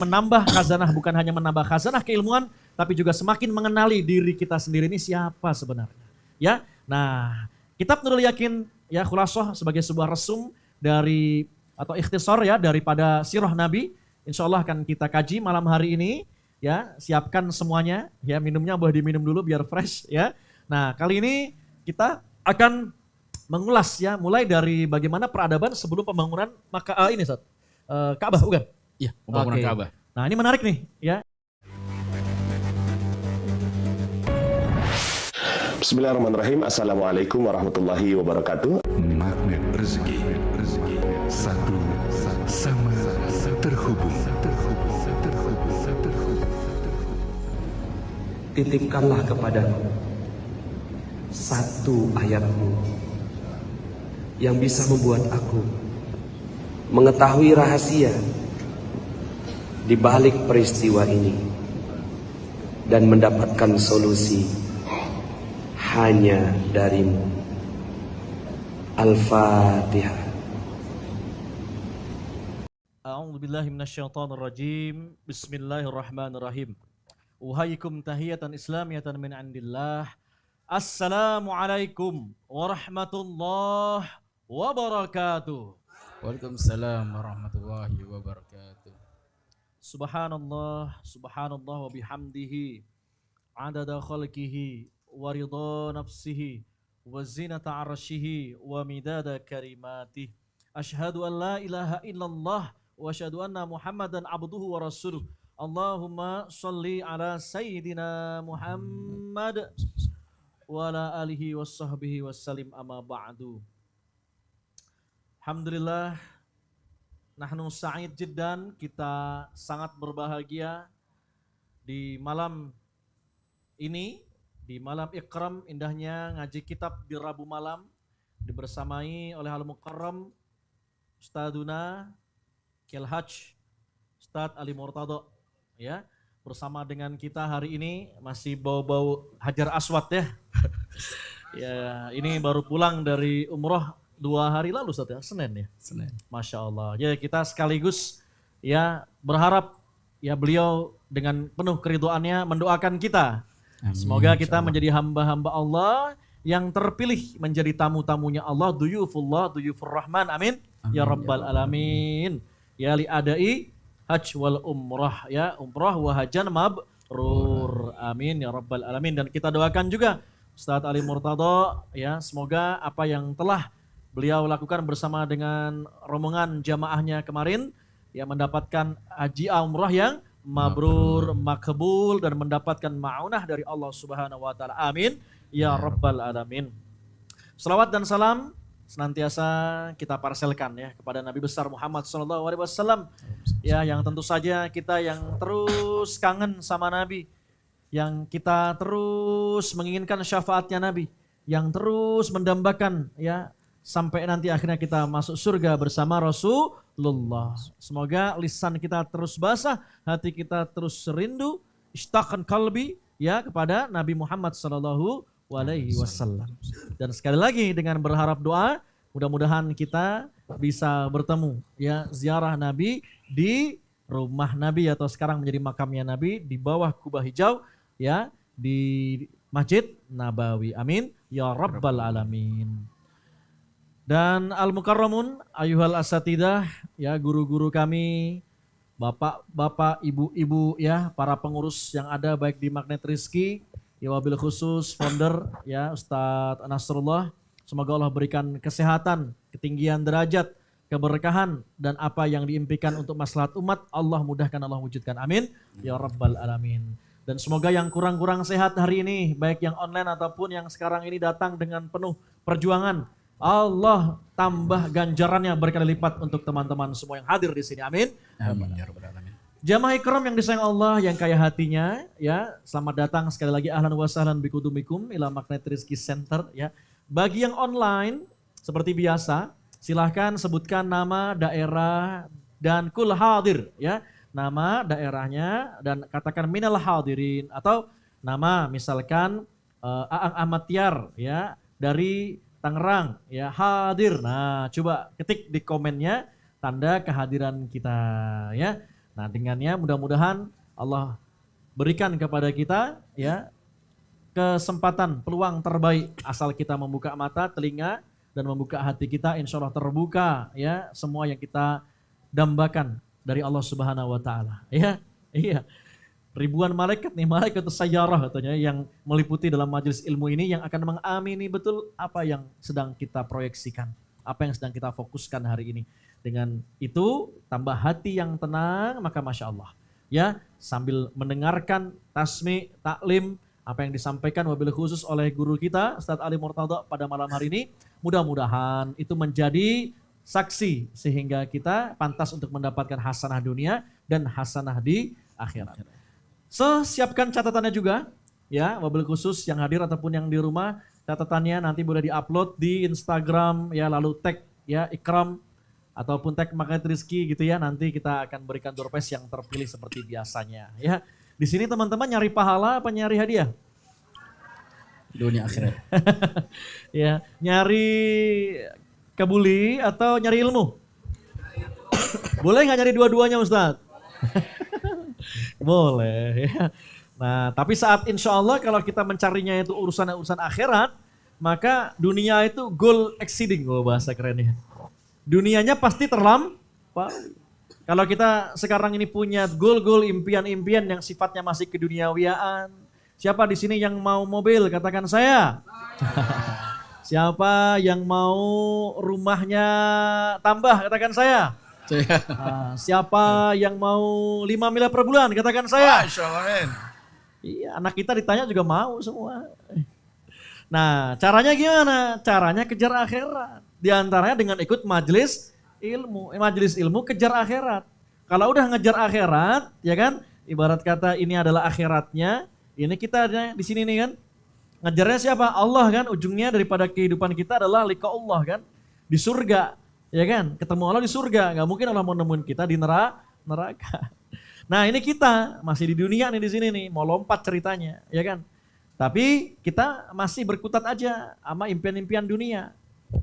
menambah khazanah, bukan hanya menambah khazanah keilmuan, tapi juga semakin mengenali diri kita sendiri ini siapa sebenarnya. Ya, nah kitab Nurul Yakin ya khulasoh sebagai sebuah resum dari atau ikhtisar ya daripada sirah Nabi. Insya Allah akan kita kaji malam hari ini ya. Siapkan semuanya ya, minumnya boleh diminum dulu biar fresh ya. Nah kali ini kita akan mengulas ya mulai dari bagaimana peradaban sebelum pembangunan Ka'bah bukan? Iya, pembangunan Oke. Ka'bah. Nah ini menarik nih ya. Bismillahirrahmanirrahim. Assalamualaikum warahmatullahi wabarakatuh. Magnet rezeki, satu sama terhubung. Titipkanlah kepadaku satu ayatmu yang bisa membuat aku mengetahui rahasia di balik peristiwa ini dan mendapatkan solusi hanya darimu. Al-Fatihah. A'udzubillahi minasyaitonirrajim. Bismillahirrahmanirrahim. Uhayyikum tahiyatan islamiyatan min indillah. Assalamualaikum warahmatullahi wabarakatuh. Waalaikumsalam warahmatullahi wabarakatuh. Subhanallah, subhanallah wa bihamdihi adada khalqihi wa ridha nafsihi wa zinata arsyihi wa midada kalimatih. Asyhadu an la ilaha illallah wa asyhadu anna Muhammadan abduhu wa rasuluh. Allahumma shalli ala sayyidina Muhammad wa ala alihi wa sahbihi wa salim amma ba'du. Alhamdulillah, nahnu sa'id jiddan, kita sangat berbahagia di malam ini, di malam ikram indahnya ngaji kitab di Rabu malam, dibersamai oleh Al-Mukarram Ustaduna Kiai Haj Ustadz Ali Murtado ya, bersama dengan kita hari ini masih bau-bau Hajar Aswad ya. Ya, ini baru pulang dari umroh 2 hari lalu Ustadz ya, Senin ya. Senin. Masya Allah. Ya kita sekaligus ya berharap ya beliau dengan penuh keriduannya mendoakan kita. Amin, Semoga kita insyaallah. menjadi hamba-hamba Allah yang terpilih menjadi tamu-tamunya Allah, duyufullah, duyufur rahman, amin. Amin, Ya ya Rabbal Rabbal Alamin. Ya li adai haj wal umrah, ya umrah wa hajan mabrur, amin ya Rabbal Alamin. Dan kita doakan juga Ustadz Ali Murtado ya, semoga apa yang telah beliau lakukan bersama dengan rombongan jamaahnya kemarin ya mendapatkan haji umrah yang mabrur, makbul, dan mendapatkan ma'unah dari Allah Subhanahu wa taala. Amin ya Rabbal Alamin. Selawat dan salam senantiasa kita parselkan ya kepada Nabi besar Muhammad SAW ya, yang tentu saja kita yang terus kangen sama Nabi, yang kita terus menginginkan syafaatnya Nabi, yang terus mendambakan ya sampai nanti akhirnya kita masuk surga bersama Rasulullah. Semoga lisan kita terus basah, hati kita terus rindu, ishtaqan qalbi ya kepada Nabi Muhammad sallallahu alaihi wasallam. Dan sekali lagi dengan berharap doa, mudah-mudahan kita bisa bertemu ya, ziarah Nabi di rumah Nabi atau sekarang menjadi makamnya Nabi di bawah kubah hijau ya di Masjid Nabawi. Amin ya Rabbal Alamin. Dan al-mukarramun ayuhal asatidah ya, guru-guru kami, bapak-bapak, ibu-ibu ya, para pengurus yang ada baik di Magnet Rizki, ya wabil khusus founder ya Ustadz Nasrullah. Semoga Allah berikan kesehatan, ketinggian derajat, keberkahan, dan apa yang diimpikan untuk maslahat umat Allah mudahkan, Allah wujudkan. Amin ya Rabbal Alamin. Dan semoga yang kurang-kurang sehat hari ini, baik yang online ataupun yang sekarang ini datang dengan penuh perjuangan, Allah tambah ganjarannya berkali lipat untuk teman-teman semua yang hadir di sini. Amin. Amin ya Rabbal Alamin. Jamaah ikram yang disayang Allah, yang kaya hatinya ya, selamat datang sekali lagi, ahlan wa sahlan bikudumikum ila Magnet Rizki Center ya. Bagi yang online seperti biasa, silahkan sebutkan nama, daerah, dan kul hadir ya. Nama daerahnya dan katakan minal hadirin, atau nama misalkan Aang Ahmad Tiar ya dari Tangerang ya, hadir. Nah, coba ketik di komennya tanda kehadiran kita ya. Nah, dengannya mudah-mudahan Allah berikan kepada kita ya kesempatan, peluang terbaik asal kita membuka mata, telinga dan membuka hati kita, insya Allah terbuka ya semua yang kita dambakan dari Allah Subhanahu wa taala. Ya. Iya. Ribuan malaikat nih, malaikat sayyarah katanya yang meliputi dalam majelis ilmu ini yang akan mengamini betul apa yang sedang kita proyeksikan, apa yang sedang kita fokuskan hari ini. Dengan itu tambah hati yang tenang, maka Masya Allah. Ya, sambil mendengarkan tasmi, taklim, apa yang disampaikan wabil khusus oleh guru kita Ustadz Ali Murtada pada malam hari ini, mudah-mudahan itu menjadi saksi sehingga kita pantas untuk mendapatkan hasanah dunia dan hasanah di akhirat. So, siapkan catatannya juga ya, wabil khusus yang hadir ataupun yang di rumah, catatannya nanti boleh diupload di Instagram ya, lalu tag ya Ikram ataupun tag Magnet Rizki gitu ya, nanti kita akan berikan door prize yang terpilih seperti biasanya ya. Di sini teman-teman nyari pahala apa nyari hadiah? Dunia akhirat. Ya, nyari kebuli atau nyari ilmu? Boleh nggak nyari dua-duanya Ustadz? Boleh ya. Nah, tapi saat insya Allah kalau kita mencarinya itu urusan akhirat, maka dunia itu goal exceeding, bahasa kerennya. Dunianya pasti terlampaui. Kalau kita sekarang ini punya goal-goal, impian-impian yang sifatnya masih keduniawiaan. Siapa di sini yang mau mobil? Katakan saya. Siapa yang mau rumahnya tambah? Katakan saya. Siapa yang mau 5 miliar per bulan? Katakan saya. Iya, anak kita ditanya juga mau semua. Nah, caranya gimana? Caranya kejar akhirat. Di antaranya dengan ikut majelis ilmu. Majelis ilmu kejar akhirat. Kalau udah ngejar akhirat, ya kan? Ibarat kata ini adalah akhiratnya. Ini kita di sini nih kan. Ngejarnya siapa? Allah kan. Ujungnya daripada kehidupan kita adalah liqa Allah kan. Di surga. Ya kan? Ketemu Allah di surga. Gak mungkin Allah mau nemuin kita di neraka. Nah, ini kita masih di dunia nih di sini nih. Mau lompat ceritanya, ya kan? Tapi kita masih berkutat aja sama impian-impian dunia.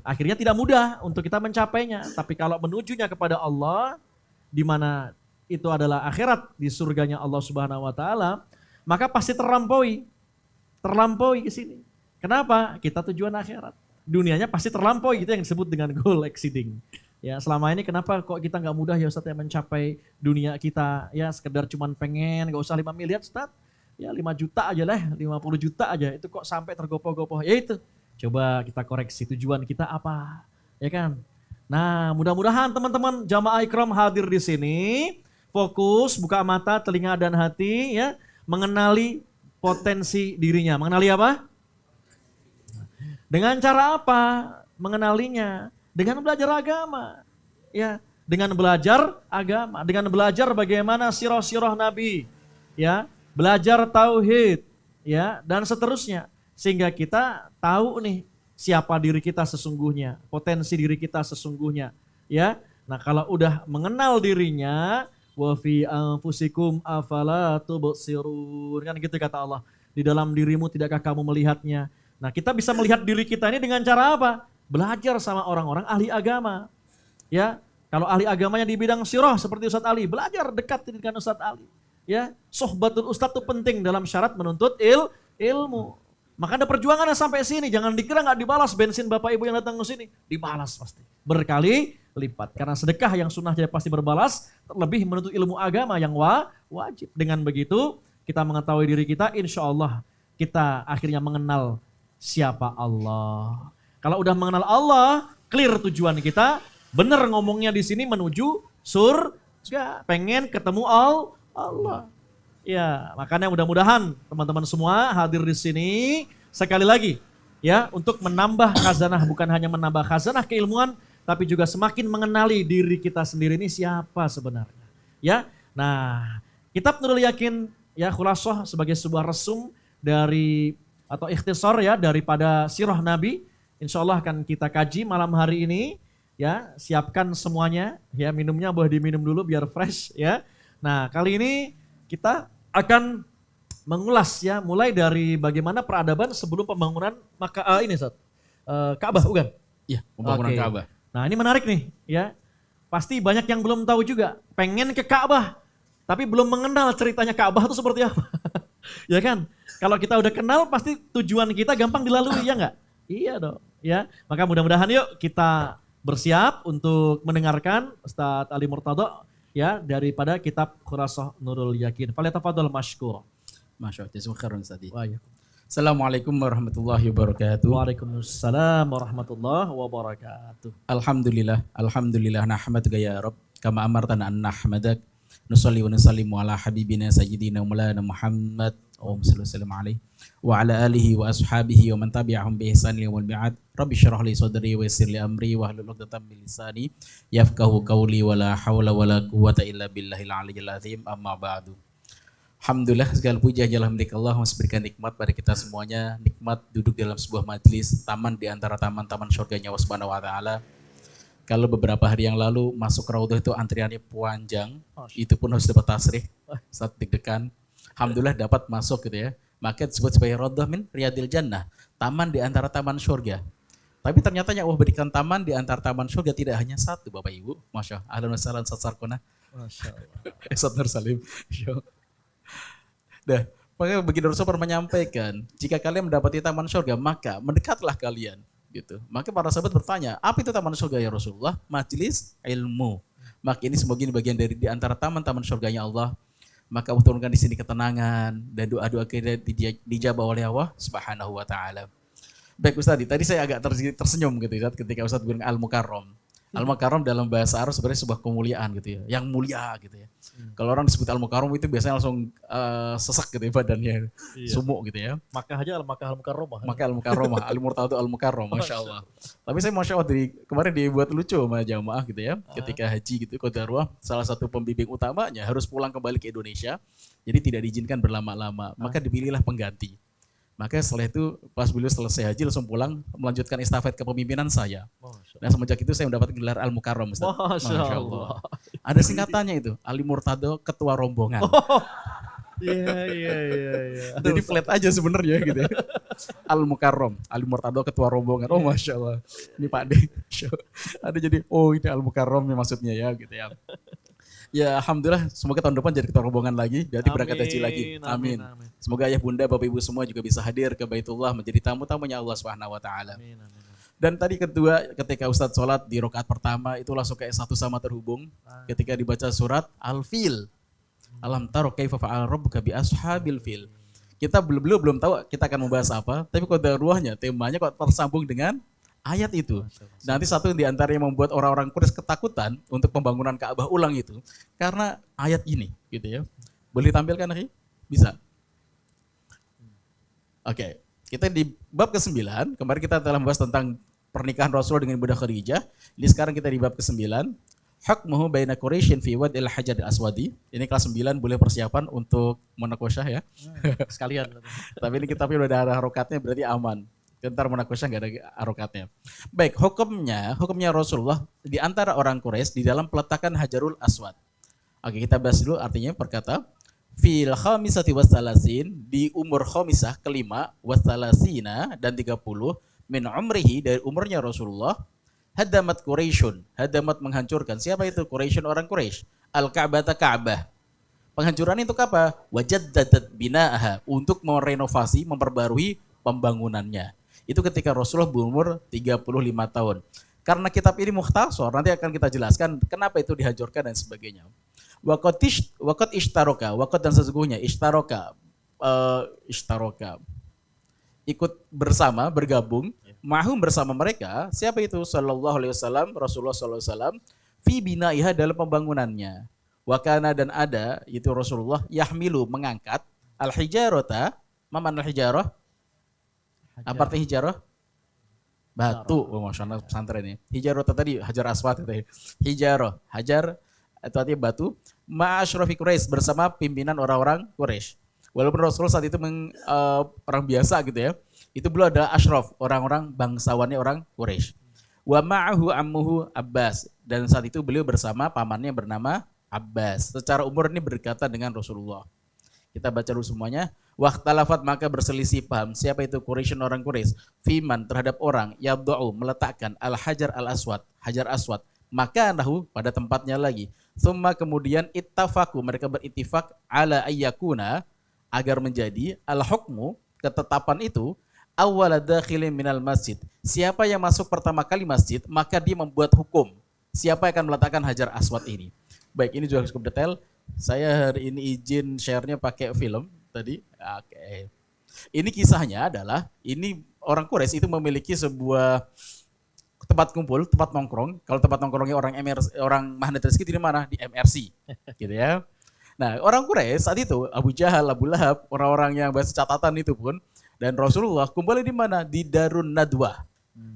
Akhirnya tidak mudah untuk kita mencapainya. Tapi kalau menujunya kepada Allah, di mana itu adalah akhirat di surganya Allah Subhanahu wa taala, maka pasti terlampaui ke sini. Kenapa? Kita tujuan akhirat. Dunianya pasti terlampaui, itu yang disebut dengan goal exceeding. Ya, selama ini kenapa kok kita nggak mudah ya Ustaz ya mencapai dunia kita, ya sekedar cuman pengen, nggak usah 5 miliar Ustaz, ya 5 juta aja lah, 50 juta aja, itu kok sampai tergopoh-gopoh, ya itu. Coba kita koreksi tujuan kita apa, ya kan? Nah, mudah-mudahan teman-teman jamaah Ikram hadir di sini, fokus, buka mata, telinga dan hati, ya, mengenali potensi dirinya. Mengenali apa? Dengan cara apa mengenalinya? Dengan belajar agama, ya, dengan belajar agama, dengan belajar bagaimana sirah-sirah Nabi, ya, belajar tauhid, ya, dan seterusnya. Sehingga kita tahu nih siapa diri kita sesungguhnya, potensi diri kita sesungguhnya, ya. Nah, kalau udah mengenal dirinya, wa fi anfusikum afala tubsirun, kan gitu kata Allah. Di dalam dirimu tidakkah kamu melihatnya? Nah, kita bisa melihat diri kita ini dengan cara apa? Belajar sama orang-orang ahli agama. Ya, kalau ahli agamanya di bidang sirah seperti Ustadz Ali, belajar dekat dengan Ustadz Ali. Ya, sohbatul Ustadz itu penting dalam syarat menuntut ilmu. Maka ada perjuangan sampai sini, jangan dikira nggak dibalas bensin Bapak Ibu yang datang ke sini, dibalas pasti. Berkali lipat. Karena sedekah yang sunnah jadi pasti berbalas, terlebih menuntut ilmu agama yang wajib. Dengan begitu, kita mengetahui diri kita, insya Allah kita akhirnya mengenal siapa Allah. Kalau udah mengenal Allah, clear tujuan kita, benar ngomongnya di sini menuju surga, pengen ketemu Allah. Ya, makanya mudah-mudahan teman-teman semua hadir di sini sekali lagi ya untuk menambah khazanah, bukan hanya menambah khazanah keilmuan, tapi juga semakin mengenali diri kita sendiri ini siapa sebenarnya. Ya, nah kitab Nurul Yakin ya khulasah sebagai sebuah resum dari atau ikhtisar ya daripada sirah Nabi. Insya Allah akan kita kaji malam hari ini ya, siapkan semuanya ya, minumnya boleh diminum dulu biar fresh ya. Nah kali ini kita akan mengulas ya, mulai dari bagaimana peradaban sebelum pembangunan Ka'bah bukan? Iya, pembangunan Oke. Ka'bah. Nah ini menarik nih ya, pasti banyak yang belum tahu juga, pengen ke Ka'bah tapi belum mengenal ceritanya Ka'bah itu seperti apa. Ya kan? Kalau kita udah kenal pasti tujuan kita gampang dilalui, ya enggak? Iya dong. Ya, maka mudah-mudahan yuk kita bersiap untuk mendengarkan Ustadz Ali Murtado ya daripada kitab Khurasah Nurul Yakin. Falyatafadhal mashkur. Masya Allah, jazakumullah khairan Ustaz. Waalaikumsalam Assalamualaikum warahmatullahi wabarakatuh. warahmatullahi wabarakatuh. Alhamdulillah, alhamdulillah nahmaduka ya Rabb kama amartana an nahmadak. Nusalli wa nusallimu ala habibina sayyidina maulana Muhammad wa sallallahu alaihi wa ala alihi wa ashabihi wa man tabi'ahum bi ihsan ila yaumil mi'ad. Rabbi shrah li sadri wa yassir li amri wa hlul 'uqdatam min lisani yafqahu qawli wa la haula wa la quwwata illa billahil aliyyil azim. Amma ba'du. Alhamdulillah segala puji hanyalah milik Allah yang memberikan nikmat pada kita semuanya, nikmat duduk dalam sebuah majelis taman di antara taman-taman surganya Allah Subhanahu wa taala. Kalau beberapa hari yang lalu masuk raudhah itu antriannya panjang, itu pun harus dapat tasrih saat deg-degan. Alhamdulillah dapat masuk gitu ya. Maka disebut sebagai raudhah min riyadil jannah, taman di antara taman surga. Tapi ternyata yang Allah berikan taman di antara taman surga tidak hanya satu Bapak Ibu. Masya Allah. Ahlan wa sahlan Ustaz Sarkona. Masya Allah. Ustaz Nur Salim. Nah, makanya begitu Rasul menyampaikan, jika kalian mendapati taman surga, maka mendekatlah kalian. Gitu. Maka para sahabat bertanya, apa itu taman surga ya Rasulullah? Majelis ilmu. Maka ini semoga ini bagian dari di antara taman-taman surganya Allah. Maka turunkan di sini ketenangan dan doa-doa kita dijabah oleh Allah Subhanahu wa taala. Baik Ustaz, tadi saya agak tersenyum gitu Ustaz ketika Ustaz bilang Al-Mukarram. Al-Mukarram dalam bahasa Arab sebenarnya sebuah kemuliaan gitu ya, yang mulia gitu ya. Kalau orang disebut Al-Mukarram itu biasanya langsung sesak gitu ya badannya, sumuk gitu ya. Maka aja Al-Makkah Al-Mukarramah. Maka Al-Mukarramah, Al-Murtado Al-Mukarram, Masya Allah. Tapi saya Masya Allah dari kemarin dibuat lucu sama jamaah gitu ya. Ketika haji gitu, Qadarullah, salah satu pembimbing utamanya harus pulang kembali ke Indonesia. Jadi tidak diizinkan berlama-lama, maka dipilihlah pengganti. Maka setelah itu pas beliau selesai haji langsung pulang melanjutkan estafet kepemimpinan saya. Nah semenjak itu saya mendapat gelar Al-Mukarram. Masya Allah. Ada singkatannya itu, Ali Murtado Ketua Rombongan. Iya. Jadi flat aja sebenarnya gitu ya. Al-Mukarram, Ali Murtado Ketua Rombongan. Oh Masya Allah. Ini Pak D. Ada jadi, oh ini Al-Mukarram maksudnya ya gitu ya. Ya Alhamdulillah semoga tahun depan jadi ketua rombongan lagi, berarti berangkat haji lagi. Amin. Semoga ayah bunda bapak ibu semua juga bisa hadir ke Baitullah menjadi tamu-tamunya Allah Subhanahu wa taala. Dan tadi kedua ketika Ustadz sholat di rakaat pertama itu langsung kayak satu sama terhubung ketika dibaca surat Al-Fil. Alam taro kaifa fa'ala rabbuka bi ashabil fil. Kita belum tahu kita akan membahas apa, tapi qadarulahnya temanya kok tersambung dengan ayat itu. Nanti satu di antara yang membuat orang-orang Quraisy ketakutan untuk pembangunan Ka'bah ulang itu karena ayat ini gitu ya. Boleh tampilkan lagi? Bisa. Oke, kita di bab ke-9, kemarin kita telah membahas tentang pernikahan Rasulullah dengan Bunda Khadijah. Ini sekarang kita di bab ke-9. Hukmuhu baina Quraisyin fi wad'il hajar al-aswadi. Ini kelas 9 boleh persiapan untuk monokosyah ya. Sekalian. Tapi ini kita udah ada harokatnya berarti aman. Ntar monakosyah nggak ada harokatnya. Baik, hukumnya Rasulullah di antara orang Quraisy di dalam peletakan Hajarul Aswad. Oke, kita bahas dulu artinya perkata fil khamisati wassalasin di umur khamisah kelima wassalasina dan 30 min umrihi dari umurnya Rasulullah hadamat Quraisyun, hadamat menghancurkan. Siapa itu? Quraisyun orang Quraisy. Al-Ka'bah Ka'bah. Penghancuran itu apa? Wajaddadat bina'aha untuk merenovasi, memperbarui pembangunannya. Itu ketika Rasulullah berumur 35 tahun. Karena kitab ini mukhtasar, nanti akan kita jelaskan kenapa itu dihancurkan dan sebagainya. Waqat ishtaroka, waqat dan sesungguhnya ishtaroka, ikut bersama, bergabung, mahum bersama mereka. Siapa itu? Sallallahu alaihi wasallam, Rasulullah sallallahu alaihi wasallam, fi binaiha dalam pembangunannya. Wakana dan ada, itu Rasulullah, yahmilu mengangkat, al-hijarota, maman al-hijarah, apa artinya hijarah? Batu. Oh, Masya Allah pesantren ini. Hijarah tadi hajar aswad itu. Hijarah, hajar itu artinya batu. Ma'asyrafi Quraisy bersama pimpinan orang-orang Quraisy. Walaupun Rasulullah saat itu orang biasa gitu ya. Itu belum ada asyraf, orang-orang bangsawannya orang Quraisy. Wa ma'ahu ammuhu Abbas, dan saat itu beliau bersama pamannya bernama Abbas. Secara umur ini berdekatan dengan Rasulullah. Kita baca dulu semuanya. Waqtalafat maka berselisih paham. Siapa itu Quraisy orang Quraisy? Fiman terhadap orang yabda'u meletakkan al-hajar al-aswad, hajar aswad Maka nahu pada tempatnya lagi. Summa kemudian ittafaku, mereka beritifak ala ayyakuna, agar menjadi al-hukmu, ketetapan itu awwala dakhilin minal masjid. Siapa yang masuk pertama kali masjid, maka dia membuat hukum. Siapa yang akan meletakkan Hajar Aswad ini. Baik, ini juga cukup detail. Saya hari ini izin share-nya pakai film tadi. Oke. Ini kisahnya adalah, ini orang Quraisy itu memiliki sebuah tempat kumpul, tempat nongkrong. Kalau tempat nongkrongnya orang MRC, orang magnet rezeki di mana? Di MRC, gitu ya. Nah, orang Quraisy saat itu, Abu Jahal, Abu Lahab, orang-orang yang bahasa catatan itu pun, dan Rasulullah kumpulnya di mana? Di Darun Nadwah.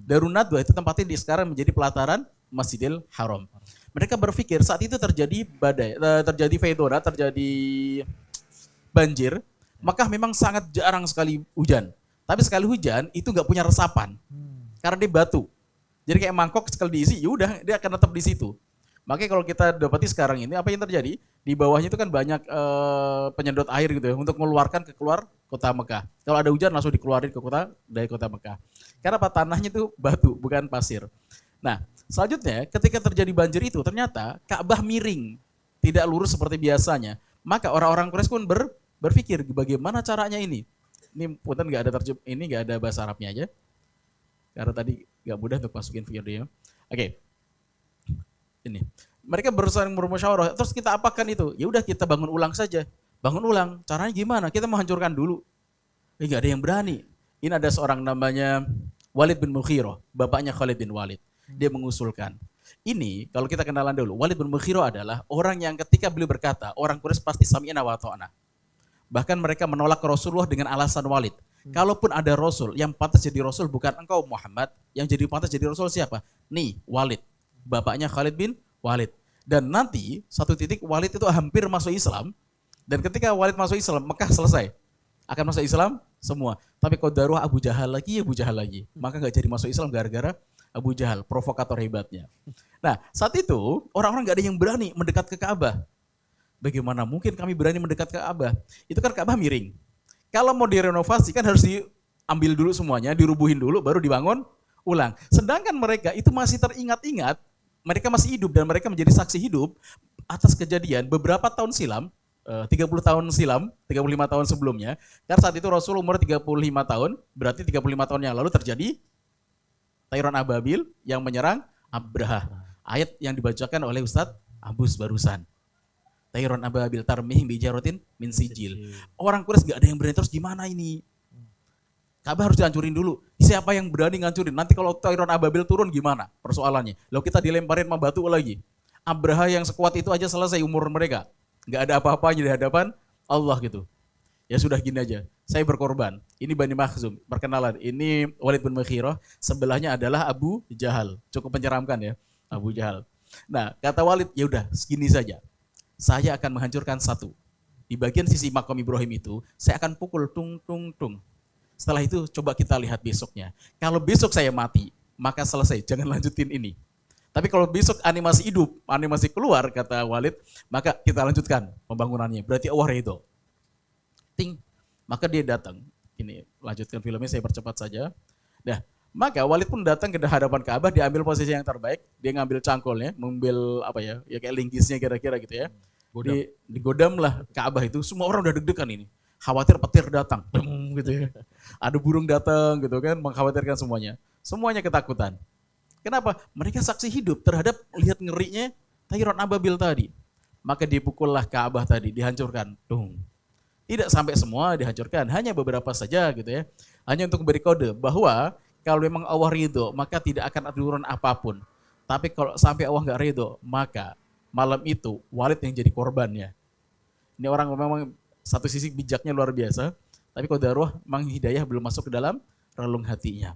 Darun Nadwah itu tempatnya di sekarang menjadi pelataran Masjidil Haram. Mereka berpikir saat itu terjadi badai, terjadi feodora, terjadi banjir, maka memang sangat jarang sekali hujan. Tapi sekali hujan itu nggak punya resapan, karena dia batu. Jadi kayak mangkok sekali diisi, yaudah dia akan tetap di situ. Makanya kalau kita dapati sekarang ini apa yang terjadi? Di bawahnya itu kan banyak penyedot air gitu ya, untuk mengeluarkan ke keluar kota Mekah. Kalau ada hujan langsung dikeluarin ke kota dari kota Mekah. Karena apa? Tanahnya itu batu bukan pasir. Nah, selanjutnya ketika terjadi banjir itu ternyata Ka'bah miring, tidak lurus seperti biasanya. Maka orang-orang Quraisy pun berpikir bagaimana caranya ini. Ini punten nggak ada ini nggak ada bahasa Arabnya aja. Karena tadi nggak mudah untuk masukin video. Oke. Ini. Mereka berusaha bermusyawarah. Terus kita apakan itu? Ya udah kita bangun ulang saja. Bangun ulang. Caranya gimana? Kita menghancurkan dulu. Nggak ada yang berani. Ini ada seorang namanya Walid bin Mughirah, bapaknya Khalid bin Walid. Dia mengusulkan. Ini kalau kita kenalan dulu, Walid bin Mughirah adalah orang yang ketika beliau berkata, orang Quraisy pasti sami'na wa ta'na. Bahkan mereka menolak Rasulullah dengan alasan Walid. Kalaupun ada Rasul, yang pantas jadi Rasul bukan engkau Muhammad, yang jadi pantas jadi Rasul siapa? Nih, Walid. Bapaknya Khalid bin Walid. Dan nanti satu titik Walid itu hampir masuk Islam. Dan ketika Walid masuk Islam, Mekah selesai. Akan masuk Islam semua. Tapi kalau daruah Abu Jahal lagi, maka nggak jadi masuk Islam gara-gara Abu Jahal, provokator hebatnya. Nah, saat itu orang-orang nggak ada yang berani mendekat ke Ka'bah. Bagaimana mungkin kami berani mendekat ke Ka'bah? Itu kan Ka'bah miring. Kalau mau direnovasi kan harus diambil dulu semuanya, dirubuhin dulu, baru dibangun ulang. Sedangkan mereka itu masih teringat-ingat, mereka masih hidup dan mereka menjadi saksi hidup atas kejadian beberapa tahun silam, 30 tahun silam, 35 tahun sebelumnya. Karena saat itu Rasul umur 35 tahun, berarti 35 tahun yang lalu terjadi Tayron Ababil yang menyerang Abraha. Ayat yang dibacakan oleh Ustadz Abus barusan. Tayron Ababil tarmihim bijarotin min sijil. Orang Quraisy gak ada yang berani, terus gimana ini? Ka'bah harus dihancurin dulu. Siapa yang berani ngancurin? Nanti kalau Tayron Ababil turun gimana persoalannya? Lalu kita dilemparin sama batu lagi. Abraha yang sekuat itu aja selesai umur mereka. Gak ada apa-apanya di hadapan Allah gitu. Ya sudah gini aja, saya berkorban. Ini Bani Makhzum, perkenalan. Ini Walid bin Mughirah, sebelahnya adalah Abu Jahal. Cukup menyeramkan ya, Abu Jahal. Nah, kata Walid, ya udah segini saja. Saya akan menghancurkan satu. Di bagian sisi makam Ibrahim itu, saya akan pukul tung tung tung. Setelah itu coba kita lihat besoknya. Kalau besok saya mati, maka selesai, jangan lanjutin ini. Tapi kalau besok animasi hidup, animasi keluar, kata Walid, maka kita lanjutkan pembangunannya. Berarti Allah ridho. Ting, maka dia datang. Ini lanjutkan filmnya, saya percepat saja. Nah, maka Walid pun datang ke hadapan Ka'bah, dia ambil posisi yang terbaik, dia ngambil cangkolnya, mengambil apa ya kayak lingkisnya kira-kira gitu ya. Digodam lah Ka'bah itu, semua orang udah deg-degan ini. Khawatir petir datang, gitu ya. Ada burung datang gitu kan, mengkhawatirkan semuanya. Semuanya ketakutan. Kenapa? Mereka saksi hidup terhadap lihat ngerinya Tayron Ababil tadi. Maka dipukullah Ka'bah tadi, dihancurkan. Dung. Tidak sampai semua dihancurkan, hanya beberapa saja gitu ya. Hanya untuk memberi kode bahwa kalau memang Allah ridho, maka tidak akan ada turun apapun. Tapi kalau sampai Allah nggak ridho, maka malam itu Walid yang jadi korbannya. Ini orang memang satu sisi bijaknya luar biasa, tapi qadarullah memang hidayah belum masuk ke dalam relung hatinya.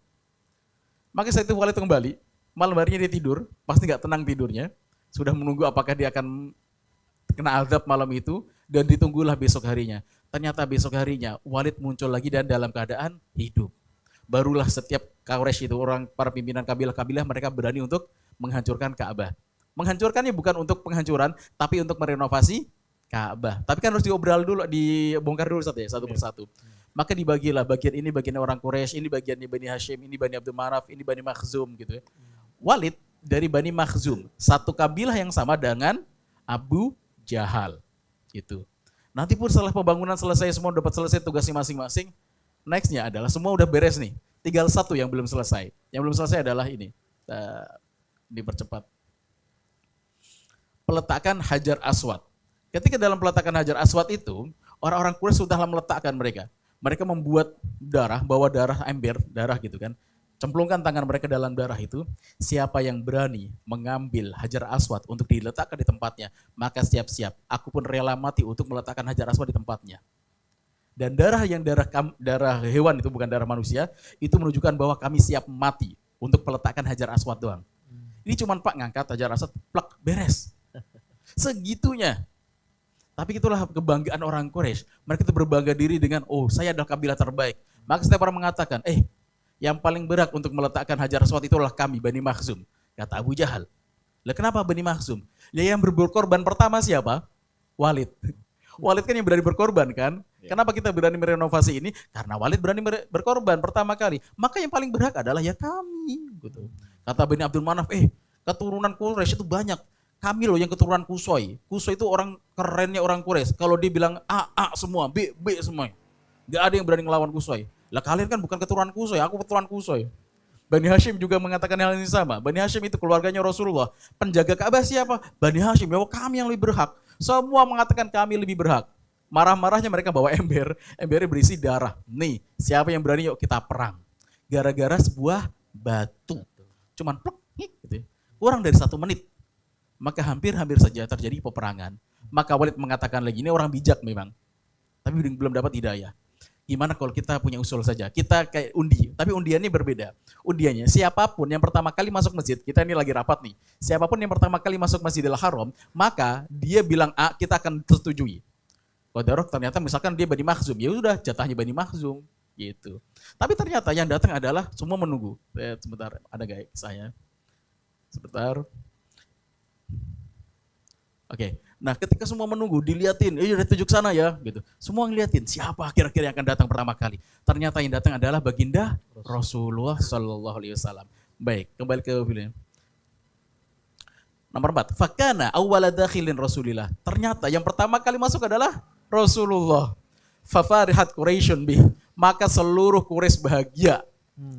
Maka setelah itu Walid kembali, malam harinya dia tidur, pasti nggak tenang tidurnya, sudah menunggu apakah dia akan kena azab malam itu, dan ditunggulah besok harinya. Ternyata besok harinya Walid muncul lagi dan dalam keadaan hidup. Barulah setiap Quraisy itu, orang para pimpinan kabilah-kabilah, mereka berani untuk menghancurkan Ka'bah. Menghancurkannya bukan untuk penghancuran, tapi untuk merenovasi Ka'bah. Tapi kan harus diobral dulu, dibongkar dulu satu persatu. Maka dibagilah, bagian ini bagian orang Quraisy, ini bagian Bani Hashim, ini Bani Abdul Manaf, ini Bani Makhzum gitu ya. Walid dari Bani Makhzum. Satu kabilah yang sama dengan Abu Jahal. Gitu. Nanti pun setelah pembangunan selesai, semua dapat selesai tugasnya masing-masing. Nextnya adalah semua udah beres nih. Tinggal satu yang belum selesai. Yang belum selesai adalah ini. Dipercepat. Peletakan Hajar Aswad. Ketika dalam peletakan Hajar Aswad itu, orang-orang Quraisy sudah meletakkan mereka. Mereka membuat darah, bawa darah, ember, darah gitu kan. Cemplungkan tangan mereka dalam darah itu. Siapa yang berani mengambil Hajar Aswad untuk diletakkan di tempatnya, maka siap-siap. Aku pun rela mati untuk meletakkan Hajar Aswad di tempatnya. Dan darah yang darah hewan itu bukan darah manusia, itu menunjukkan bahwa kami siap mati untuk meletakkan Hajar Aswad doang. Ini cuma Pak ngangkat Hajar Aswad, plak, beres. Segitunya. Tapi itulah kebanggaan orang Quraisy. Mereka itu berbangga diri dengan, oh saya adalah kabilah terbaik. Maka setiap orang mengatakan, yang paling berhak untuk meletakkan Hajar Aswad itulah kami, Bani Makhzum. Kata Abu Jahal. Lah kenapa Bani Makhzum? Yang berkorban pertama siapa? Walid. Walid kan yang berani berkorban kan? Kenapa kita berani merenovasi ini? Karena Walid berani berkorban pertama kali. Maka yang paling berhak adalah ya kami. Gitu. Kata Bani Abdul Manaf, keturunan Quraisy itu banyak. Kami loh yang keturunan Kusoi. Kusoi itu orang kerennya orang Quraisy. Kalau dia bilang A semua, B semua. Gak ada yang berani ngelawan Kusoi. Lah kalian kan bukan keturunan Kusoi, aku keturunan Kusoi. Bani Hashim juga mengatakan hal yang sama. Bani Hashim itu keluarganya Rasulullah. Penjaga Ka'bah siapa? Bani Hashim. Bahwa kami yang lebih berhak. Semua mengatakan kami lebih berhak. Marah-marahnya mereka bawa ember. Embernya berisi darah. Nih, siapa yang berani yuk kita perang. Gara-gara sebuah batu. Cuman plek, gitu. Kurang dari 1 menit. Maka hampir-hampir saja terjadi peperangan. Maka Walid mengatakan lagi, ini orang bijak memang. Tapi belum dapat hidayah. Gimana kalau kita punya usul saja? Kita kayak undi, tapi undiannya berbeda. Undiannya, siapapun yang pertama kali masuk masjid, kita ini lagi rapat nih. Siapapun yang pertama kali masuk Masjidil Haram, maka dia bilang A, kita akan setujui. Qadarok ternyata misalkan dia Bani Makhzum, ya udah jatahnya Bani Makhzum gitu. Tapi ternyata yang datang adalah semua menunggu. Sebentar, ada guys saya. Sebentar. Oke. Nah, ketika semua menunggu, diliatin, udah tuju ke sana ya, gitu. Semua ngeliatin siapa kira-kira yang akan datang pertama kali. Ternyata yang datang adalah baginda Rasulullah Shallallahu Alaihi Wasallam. Baik, kembali ke film. Nomor 4. Fakana awwala dakhilin Rasulillah. Ternyata yang pertama kali masuk adalah Rasulullah. Fafarihat Quraisyun bih. Maka seluruh Quraisy bahagia.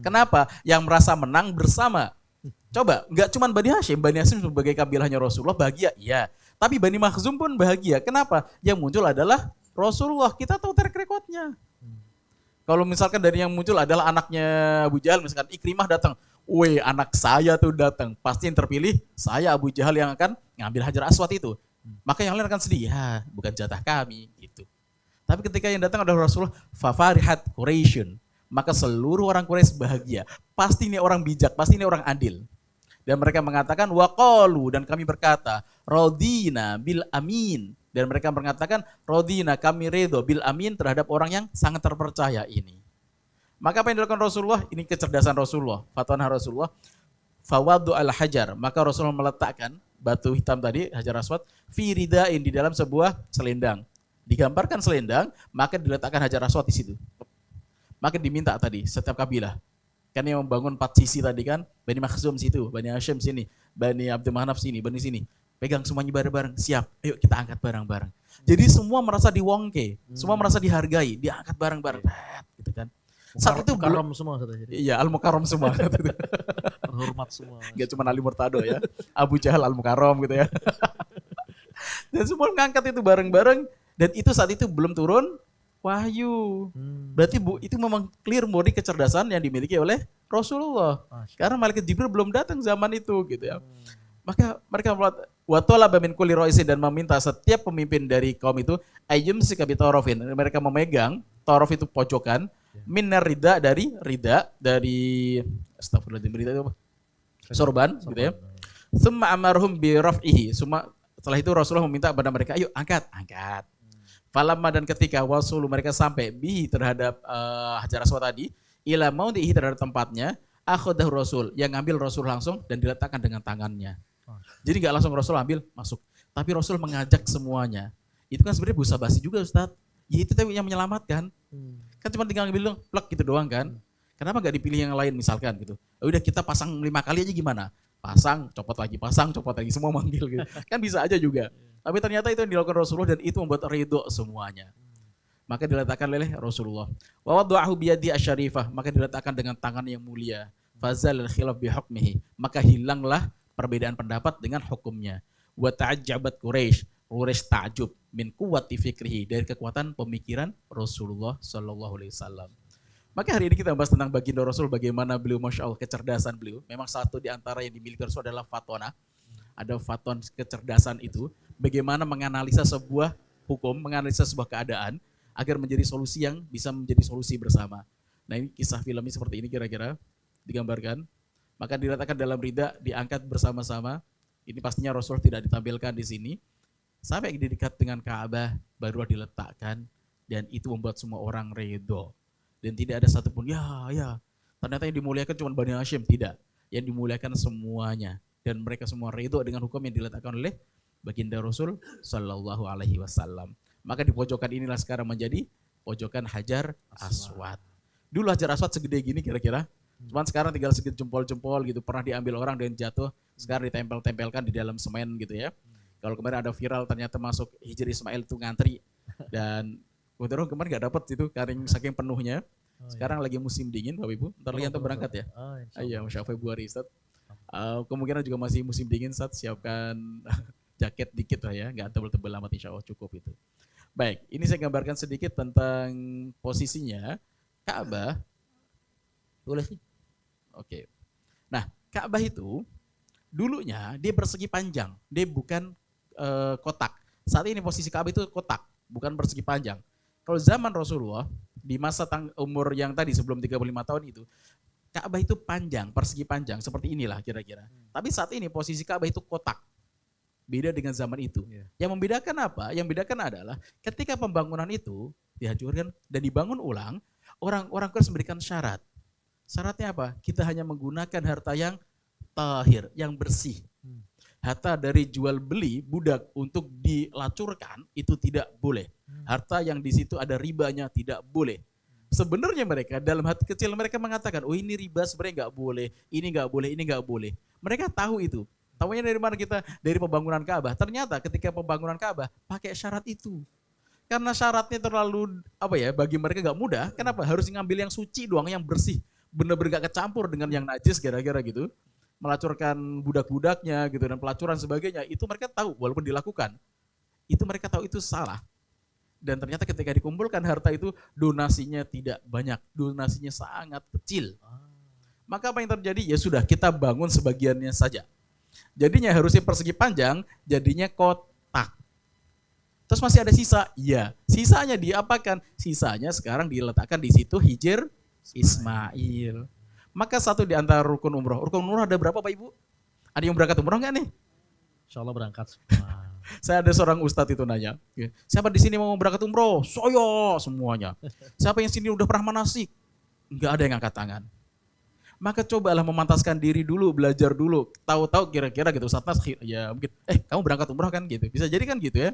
Kenapa? Yang merasa menang bersama. Coba, nggak cuma Bani Hashim sebagai kabilahnya Rasulullah bahagia, iya. Tapi Bani Makhzum pun bahagia. Kenapa? Yang muncul adalah Rasulullah. Kita tahu track record-nya. Kalau misalkan dari yang muncul adalah anaknya Abu Jahal, misalkan Ikrimah datang. Weh, anak saya tuh datang. Pasti yang terpilih, saya Abu Jahal yang akan ngambil Hajar Aswad itu. Maka yang lain akan sedih. Ya, bukan jatah kami. Gitu. Tapi ketika yang datang adalah Rasulullah, Fafarihat Quraisyun. Maka seluruh orang Quraisy bahagia. Pasti ini orang bijak, pasti ini orang adil. Dan mereka mengatakan waqalu, dan kami berkata radina bil amin, dan mereka mengatakan radina, kami redho bil amin terhadap orang yang sangat terpercaya ini. Maka apa yang dilakukan Rasulullah? Ini kecerdasan Rasulullah, fatwa Rasulullah. Fawadu al hajar, maka Rasulullah meletakkan batu hitam tadi, Hajar Aswad, fi ridain, di dalam sebuah selendang. Digambarkan selendang, maka diletakkan Hajar Aswad di situ. Maka diminta tadi setiap kabilah. Kan yang membangun 4 sisi tadi kan, Bani Makhzum situ, Bani Hashim sini, Bani Abdul Manaf sini, Bani sini. Pegang semuanya bareng-bareng, siap, ayo kita angkat bareng-bareng. Jadi semua merasa diwongke, semua merasa dihargai, diangkat bareng-bareng, gitu kan. Saat itu Al-Mukarram semua. Iya, Al-Mukarram semua. Hormat semua. Gak cuma Ali Murtado ya, Abu Jahal Al-Mukarram gitu ya. Dan semua ngangkat itu bareng-bareng, dan itu saat itu belum turun wahyu. Berarti itu memang clear murni kecerdasan yang dimiliki oleh Rasulullah. Karena malaikat Jibril belum datang zaman itu gitu ya. Maka mereka wa talaba min kulli ra'isin, dan meminta setiap pemimpin dari kaum itu ayyum sikabi tarafin. Mereka memegang taraf itu pojokan, minar rida, dari astagfirullahaladzim, rida itu apa? Sorban gitu ya. Tsumma amarhum bi raf'ihi. Setelah itu Rasulullah meminta kepada mereka, ayo angkat. Falamma, dan ketika wasulu mereka sampai bihi terhadap Hajar Aswad tadi, ila maudhihi, terhadap tempatnya, akhadahu Rasul, yang ngambil Rasul langsung dan diletakkan dengan tangannya. Jadi nggak langsung Rasul ambil masuk, tapi Rasul mengajak semuanya. Itu kan sebenarnya busa basi juga Ustaz. Ya itu tapi yang menyelamatkan. Kan cuma tinggal ngambil plek gitu doang kan. Kenapa nggak dipilih yang lain misalkan gitu? Udah kita pasang 5 kali aja gimana? pasang, copot lagi, semua manggil gitu. Kan bisa aja juga. Tapi ternyata itu yang dilakukan Rasulullah dan itu membuat ridho semuanya. Maka diletakkan oleh Rasulullah. Wa wada'ahu biyadi asyarifah, maka diletakkan dengan tangan yang mulia. Fazal khilaf bihukmihi, maka hilanglah perbedaan pendapat dengan hukumnya. Wa ta'ajjabat Quraisy ta'jub min quwwati fikrihi, dari kekuatan pemikiran Rasulullah sallallahu alaihi wasallam. Maka hari ini kita bahas tentang baginda Rasul, bagaimana beliau, Masya Allah, kecerdasan beliau. Memang satu di antara yang dimiliki Rasul adalah fatona. Ada faton kecerdasan itu, bagaimana menganalisa sebuah hukum, menganalisa sebuah keadaan, agar menjadi solusi yang bisa menjadi solusi bersama. Nah ini kisah filmnya seperti ini kira-kira digambarkan. Maka diletakkan dalam rida, diangkat bersama-sama. Ini pastinya Rasul tidak ditampilkan di sini. Sampai di dekat dengan Ka'bah baru diletakkan, dan itu membuat semua orang ridho. Dan tidak ada satupun, ya, ternyata yang dimuliakan cuma Bani Hashim, tidak. Yang dimuliakan semuanya. Dan mereka semua ridho dengan hukum yang diletakkan oleh baginda Rasul Sallallahu Alaihi Wasallam. Maka di pojokan inilah sekarang menjadi pojokan Hajar Aswad. Dulu Hajar Aswad segede gini kira-kira. Cuman sekarang tinggal segede jempol-jempol gitu. Pernah diambil orang dan jatuh. Sekarang ditempel-tempelkan di dalam semen gitu ya. Kalau kemarin ada viral ternyata masuk Hijri Ismail itu ngantri. Dan kemarin gak dapet itu karena saking penuhnya. Sekarang lagi musim dingin Bapak Ibu. Ntar lagi antum berangkat ya. Iya, Masya Februari Ustaz. Kemungkinan juga masih musim dingin Ustaz. Siapkan jaket dikit lah ya. Gak tebel-tebel amat, insya Allah cukup itu. Baik, ini saya gambarkan sedikit tentang posisinya Ka'bah. Boleh sih? Oke. Nah, Ka'bah itu dulunya dia persegi panjang, dia bukan kotak. Saat ini posisi Ka'bah itu kotak, bukan persegi panjang. Kalau zaman Rasulullah, di masa umur yang tadi sebelum 35 tahun itu, Ka'bah itu panjang, persegi panjang, seperti inilah kira-kira. Tapi saat ini posisi Ka'bah itu kotak. Beda dengan zaman itu. Yang membedakan apa? Yang membedakan adalah ketika pembangunan itu dihancurkan dan dibangun ulang, orang-orang harus memberikan syarat. Syaratnya apa? Kita hanya menggunakan harta yang tahir, yang bersih. Harta dari jual beli budak untuk dilacurkan itu tidak boleh. Harta yang di situ ada ribanya tidak boleh. Sebenarnya mereka dalam hati kecil mereka mengatakan, oh ini riba sebenarnya nggak boleh, ini nggak boleh, ini nggak boleh. Mereka tahu itu. Tahunya dari mana kita? Dari pembangunan Ka'bah. Ternyata ketika pembangunan Ka'bah pakai syarat itu. Karena syaratnya terlalu bagi mereka gak mudah. Kenapa? Harus ngambil yang suci doang, yang bersih. Benar-benar gak kecampur dengan yang najis gara-gara gitu. Melacurkan budak-budaknya gitu dan pelacuran sebagainya. Itu mereka tahu walaupun dilakukan. Itu mereka tahu itu salah. Dan ternyata ketika dikumpulkan harta itu donasinya tidak banyak. Donasinya sangat kecil. Maka apa yang terjadi? Ya sudah, kita bangun sebagiannya saja. Jadinya harusnya persegi panjang, jadinya kotak. Terus masih ada sisa? Iya. Sisanya diapakan? Sisanya sekarang diletakkan di situ Hijr Ismail. Maka satu di antara rukun umroh. Rukun umroh ada berapa Pak Ibu? Ada yang berangkat umroh nggak nih? Insya Allah berangkat. Saya ada seorang ustadz itu nanya, siapa di sini mau berangkat umroh? Saya semuanya. Siapa yang sini udah pernah manasik? Nggak ada yang angkat tangan. Maka cobalah memantaskan diri dulu, belajar dulu. Tahu-tahu kira-kira gitu, Ustaz, ya mungkin, kamu berangkat umroh kan gitu. Bisa jadi kan gitu ya.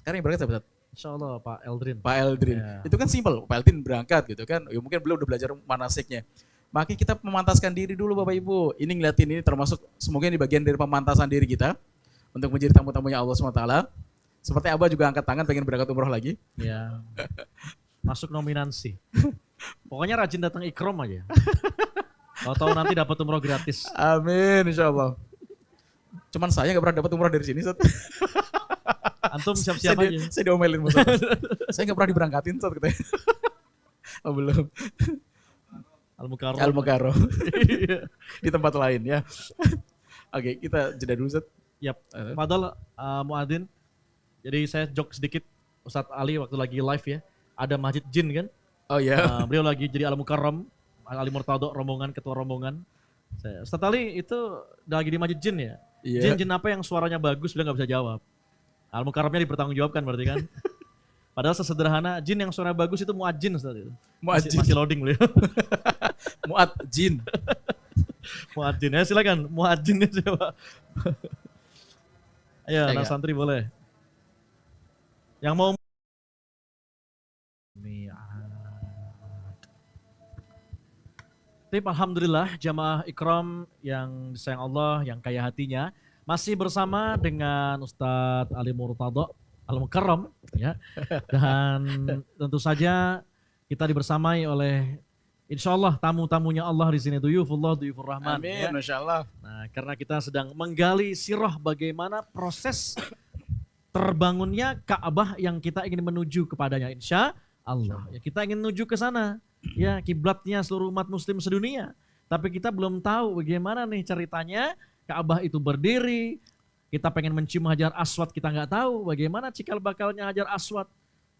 Sekarang yang berangkat siapa Ustaz? Insya Allah Pak Eldrin. Pak Eldrin. Itu kan simpel, Pak Eldrin berangkat gitu kan. Ya, mungkin beliau udah belajar manasiknya. Maka kita memantaskan diri dulu Bapak Ibu. Ini ngeliatin ini termasuk semoga ini bagian dari pemantasan diri kita. Untuk menjadi tamu-tamunya Allah SWT. Seperti Abah juga angkat tangan pengen berangkat umroh lagi. Ya. Masuk nominasi. Pokoknya rajin datang ikram aja. Kalau tahu nanti dapat umroh gratis. Amin, insya Allah. Cuman saya nggak pernah dapat umroh dari sini, Ustaz. Antum siap-siap aja. Saya diomelin, Ustaz. Saya nggak pernah diberangkatin, Ustaz, katanya. Oh, belum. Al-Mukarram. Di tempat lain ya. Oke, kita jeda dulu, Ustaz. Yap. Fadal Muadzin. Jadi saya joke sedikit, Ustadz Ali waktu lagi live ya. Ada Masjid Jin kan? Oh iya. Beliau lagi jadi Al-Mukarram. Ali Murtado rombongan, ketua rombongan. Ustadz Ali itu lagi di Masjid Jin ya? Iya. Jin apa yang suaranya bagus udah gak bisa jawab. Al-Mukarramnya dipertanggungjawabkan berarti kan? Padahal sesederhana jin yang suara bagus itu muadzin Ustaz itu. Masih loading beliau. Muadzin. Muadzin ya silakan muadzinnya siapa? Ayo anak santri boleh. Yang mau Tip, alhamdulillah jamaah Ikram yang disayang Allah, yang kaya hatinya, masih bersama dengan Ustadz Ali Murtado Al-Mukarram ya. Dan tentu saja kita dibersamai oleh insya Allah tamu-tamunya Allah di sini, duyufullah, duyufur rahman. Amin, ya. Masya Allah. Nah, karena kita sedang menggali sirah bagaimana proses terbangunnya Ka'bah yang kita ingin menuju kepadanya, insya Allah. Ya, kita ingin menuju ke sana, ya kiblatnya seluruh umat muslim sedunia. Tapi kita belum tahu bagaimana nih ceritanya Ka'bah itu berdiri. Kita pengen mencium Hajar Aswad, kita nggak tahu bagaimana cikal bakalnya Hajar Aswad.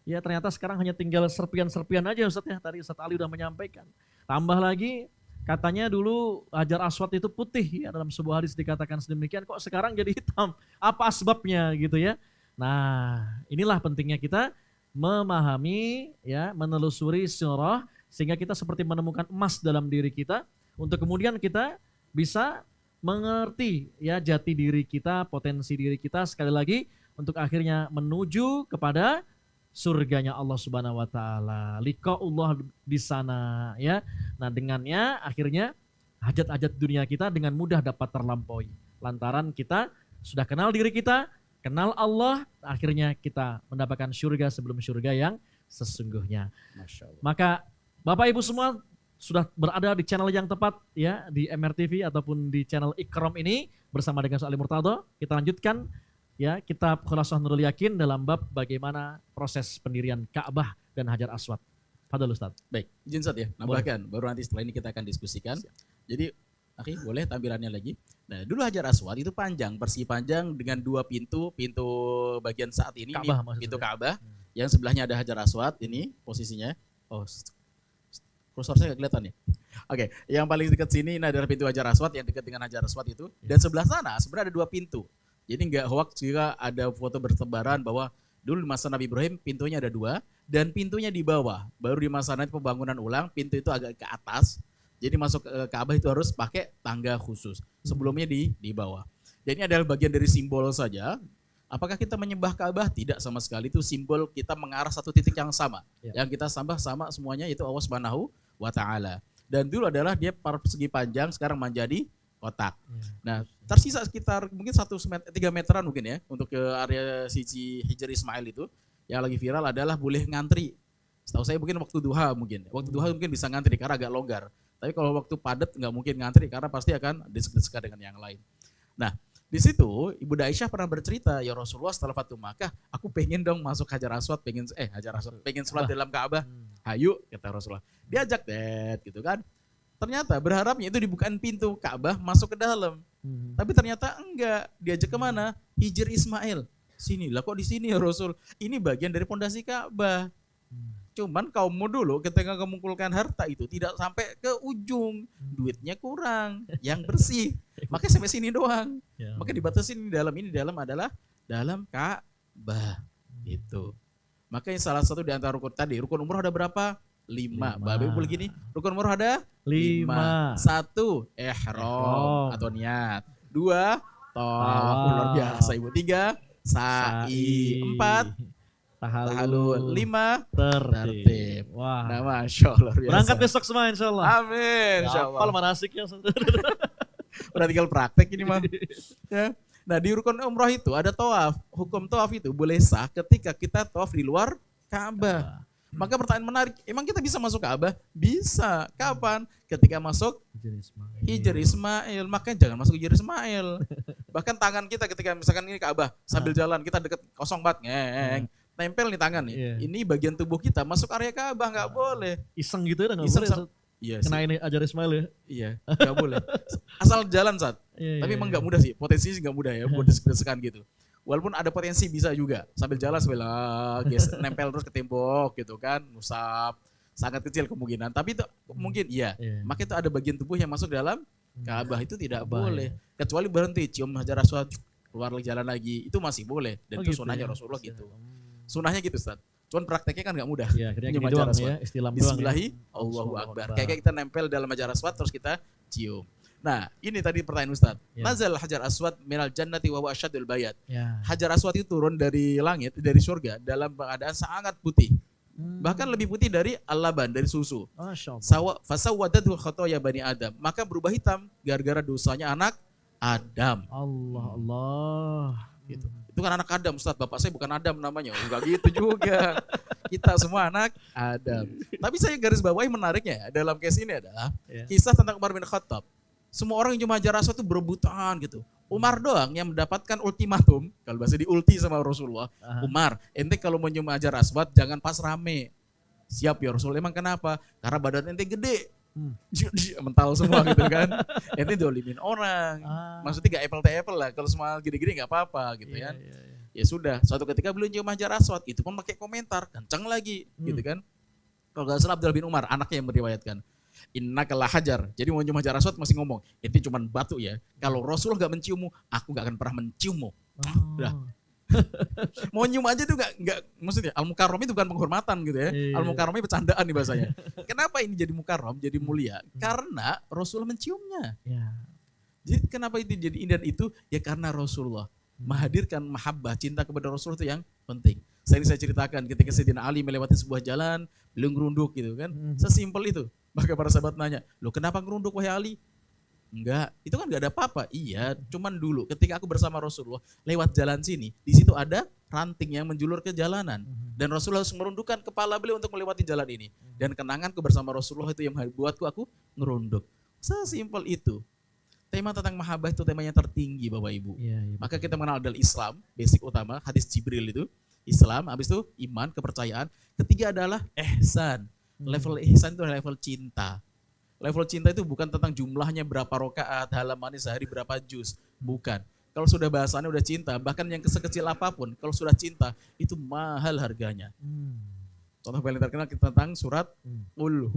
Ya ternyata sekarang hanya tinggal serpian-serpian aja Ustaz ya. Tadi Ustaz Ali udah menyampaikan. Tambah lagi katanya dulu Hajar Aswad itu putih ya, dalam sebuah hadis dikatakan sedemikian, kok sekarang jadi hitam. Apa sebabnya gitu ya. Nah inilah pentingnya kita memahami ya, menelusuri sirah sehingga kita seperti menemukan emas dalam diri kita untuk kemudian kita bisa mengerti ya jati diri kita, potensi diri kita, sekali lagi untuk akhirnya menuju kepada surganya Allah Subhanahu wa taala. Liqaullah di sana ya. Nah, dengannya akhirnya hajat-hajat dunia kita dengan mudah dapat terlampaui. Lantaran kita sudah kenal diri kita, kenal Allah, akhirnya kita mendapatkan surga sebelum surga yang sesungguhnya. Masya Allah. Maka Bapak Ibu semua sudah berada di channel yang tepat ya, di MRTV ataupun di channel Ikram ini bersama dengan Ustaz Ali Murtado. Kita lanjutkan ya kitab Khulasah Nurul Yakin dalam bab bagaimana proses pendirian Ka'bah dan Hajar Aswad. Fadhal Ustaz. Baik, izin Ustaz ya, nambahkan. Baru nanti setelah ini kita akan diskusikan. Jadi, Akhi, boleh tampilannya lagi. Nah, dulu Hajar Aswad itu panjang, persegi panjang dengan dua pintu bagian saat ini, Ka'bah, ini pintu maksudnya. Ka'bah, yang sebelahnya ada Hajar Aswad, ini posisinya. Oh, kursor saya nggak kelihatan ya. Oke, yang paling dekat sini ini adalah pintu Hajar Aswad, yang dekat dengan Hajar Aswad itu. Dan sebelah sana sebenarnya ada dua pintu. Jadi nggak hoax jika ada foto bertebaran bahwa dulu di masa Nabi Ibrahim pintunya ada dua, dan pintunya di bawah. Baru di masa nanti pembangunan ulang, pintu itu agak ke atas. Jadi masuk ke Ka'bah itu harus pakai tangga khusus. Sebelumnya di bawah. Dan ini adalah bagian dari simbol saja. Apakah kita menyembah Ka'bah? Tidak sama sekali. Itu simbol kita mengarah satu titik yang sama. Ya. Yang kita sembah sama semuanya itu Allah Subhanahu wa taala. Dan dulu adalah dia persegi panjang, sekarang menjadi kotak. Nah, tersisa sekitar mungkin 3 meteran mungkin ya untuk ke area sisi Hijr Ismail itu. Yang lagi viral adalah boleh ngantri. Setahu saya mungkin waktu duha mungkin. Waktu duha mungkin bisa ngantri karena agak longgar. Tapi kalau waktu padat nggak mungkin ngantri karena pasti akan desek-desekan dengan yang lain. Nah, di situ Ibu Aisyah pernah bercerita, ya Rasulullah setelah Fatu Makkah, aku pengen dong masuk Hajar Aswad, pengen sholat dalam Ka'bah. Hayu, kata Rasulullah. Diajak gitu kan. Ternyata berharapnya itu dibukain pintu Ka'bah masuk ke dalam. Tapi ternyata enggak. Diajak kemana? Hijr Ismail. Sini lah, kok di sini ya Rasul? Ini bagian dari pondasi Ka'bah. Cuman kaummu dulu ketika mengumpulkan harta itu tidak sampai ke ujung, duitnya kurang, yang bersih, makanya sampai sini doang. Ya. Maka dibatasin ini dalam adalah dalam Ka'bah itu. Makanya salah satu di antara rukun tadi, rukun umroh ada berapa? 5. Bapak Ibu begini, rukun umroh ada 5. 1 ihram atau niat. 2 tawaf, luar biasa Ibu. 3 sa'i. 4 tahalul. 5 tertib. Wah. Nah, Masya Allah. Berangkat besok semua insya Allah. Amin. Insya Allah. Hafal manasiknya. Udah tinggal praktek ini mah. Ya. Nah, di rukun umroh itu ada tawaf. Hukum tawaf itu boleh sah ketika kita tawaf di luar Ka'bah. Maka pertanyaan menarik, emang kita bisa masuk Ka'bah? Bisa. Kapan? Ketika masuk Hijr Ismail. Makanya jangan masuk Hijr Ismail. Bahkan tangan kita ketika misalkan ini Ka'bah, sambil jalan kita deket kosong banget, ngeng. Tempel nih tangan nih. Iya. Ini bagian tubuh kita masuk area Ka'bah nggak boleh. Iseng gitu ya nggak Iseng, boleh. Iya Kena sih. ini Hajar Ismail ya. Iya, nggak boleh. Asal jalan saat. Iya, Tapi iya, emang iya. nggak mudah sih. Potensinya nggak mudah ya buat desek-desekan gitu. Walaupun ada potensi bisa juga sambil jalan nempel terus ke tembok gitu kan, ngusap. Sangat kecil kemungkinan. Tapi itu mungkin iya. Maka itu ada bagian tubuh yang masuk dalam Ka'bah itu tidak boleh. Kecuali berhenti cium Hajar Aswad, keluar lagi jalan lagi, itu masih boleh. Dan itu gitu sunahnya ya. Rasulullah gitu. Sunahnya gitu Ustaz. Cuman prakteknya kan nggak mudah. Iya, akhirnya Nyium gini Hajar doang Aswad. ya, istilah doang ya. Bismillahi, Allahu Akbar. Kayak kita nempel dalam Hajar Aswad terus kita cium. Nah, ini tadi pertanyaan Ustaz. Ya. Nazal Hajar Aswad minal jannati wa huwa asyadul bayat. Ya. Hajar Aswad itu turun dari langit, dari surga dalam keadaan sangat putih. Bahkan lebih putih dari al-laban, dari susu. Masya Allah. Fasawwadathu khotoya bani Adam. Maka berubah hitam gara-gara dosanya anak Adam. Allah. Gitu. Itu kan anak Adam, Ustaz. Bapak saya bukan Adam namanya. Enggak gitu juga. Kita semua anak Adam. Tapi saya garis bawahi menariknya dalam case ini adalah kisah tentang Umar bin Khattab. Semua orang yang cuma Hajar Aswad itu berebutan gitu. Umar doang yang mendapatkan ultimatum, kalau bahasa di ulti sama Rasulullah. Umar, ente kalau mau nyium Hajar Aswad jangan pas rame. Siap ya Rasul, emang kenapa? Karena badan ente gede. Mental semua gitu kan. Ente dolimin orang. Maksudnya gak apple-to-apple lah. Kalau semua gede-gede gak apa-apa gitu kan. Ya sudah, suatu ketika beliau nyium Hajar Aswad, itu pun pakai komentar, kencang lagi gitu kan. Kalau gak salah Abdullah bin Umar, anaknya yang meriwayatkan. Innaka la hajar. Jadi mau nyium Hajar Aswad masih ngomong, itu cuma batu ya. Kalau Rasul gak menciummu, aku gak akan pernah menciummu. Udah. Mau nyium aja tuh gak maksudnya al-mukarram itu bukan penghormatan gitu ya. Al-mukarram itu bercandaan nih bahasanya. Kenapa ini jadi mukarram, jadi mulia? Karena Rasul menciumnya. Jadi kenapa itu jadi indah itu? Ya karena Rasulullah menghadirkan mahabbah, cinta kepada Rasul itu yang penting. Saya ceritakan ketika Sayyidina Ali melewati sebuah jalan, beliau ngerunduk gitu kan. Sesimpel itu. Maka para sahabat nanya, "Loh kenapa ngerunduk wahai Ali?" Enggak, itu kan enggak ada apa-apa. Iya, cuman dulu ketika aku bersama Rasulullah lewat jalan sini, di situ ada ranting yang menjulur ke jalanan. Dan Rasulullah harus merundukkan kepala beliau untuk melewati jalan ini. Dan kenanganku bersama Rasulullah itu yang buatku aku ngerunduk. Sesimpel itu. Tema tentang mahabbah itu temanya tertinggi Bapak Ibu. Maka kita mengenal adalah Islam, basic utama, hadis Jibril itu. Islam, habis itu iman, kepercayaan. Ketiga adalah ihsan. Level ihsan itu level cinta. Level cinta itu bukan tentang jumlahnya berapa rakaat, halamannya sehari berapa juz. Bukan. Kalau sudah bahasannya udah cinta, bahkan yang sekecil apapun, kalau sudah cinta, itu mahal harganya. Contoh paling terkenal tentang surat Qul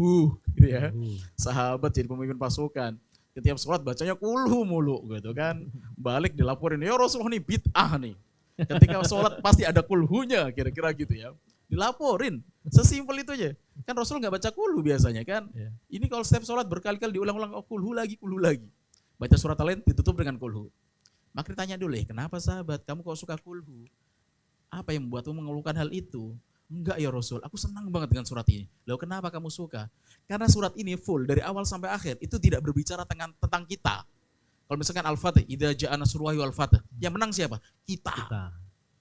gitu ya. Sahabat jadi pemimpin pasukan. Setiap surat bacanya kulhu mulu gitu kan. Balik dilaporin, ya Rasulullah nih bid'ah nih. Ketika sholat pasti ada kulhunya, kira-kira gitu ya. Dilaporin, sesimpel itu aja. Kan Rasul nggak baca kulhu biasanya kan. Ini kalau setiap sholat berkali-kali diulang-ulang, oh kulhu lagi. Baca surat lain ditutup dengan kulhu. Maka ditanya dulu, kenapa sahabat, kamu kok suka kulhu? Apa yang membuatmu mengeluhkan hal itu? Enggak ya Rasul, aku senang banget dengan surat ini. Lalu kenapa kamu suka? Karena surat ini full, dari awal sampai akhir, itu tidak berbicara tentang kita. Kalau misalkan Al-Fatih, idza ja'a nasrullahi wal fath, yang menang siapa? Kita.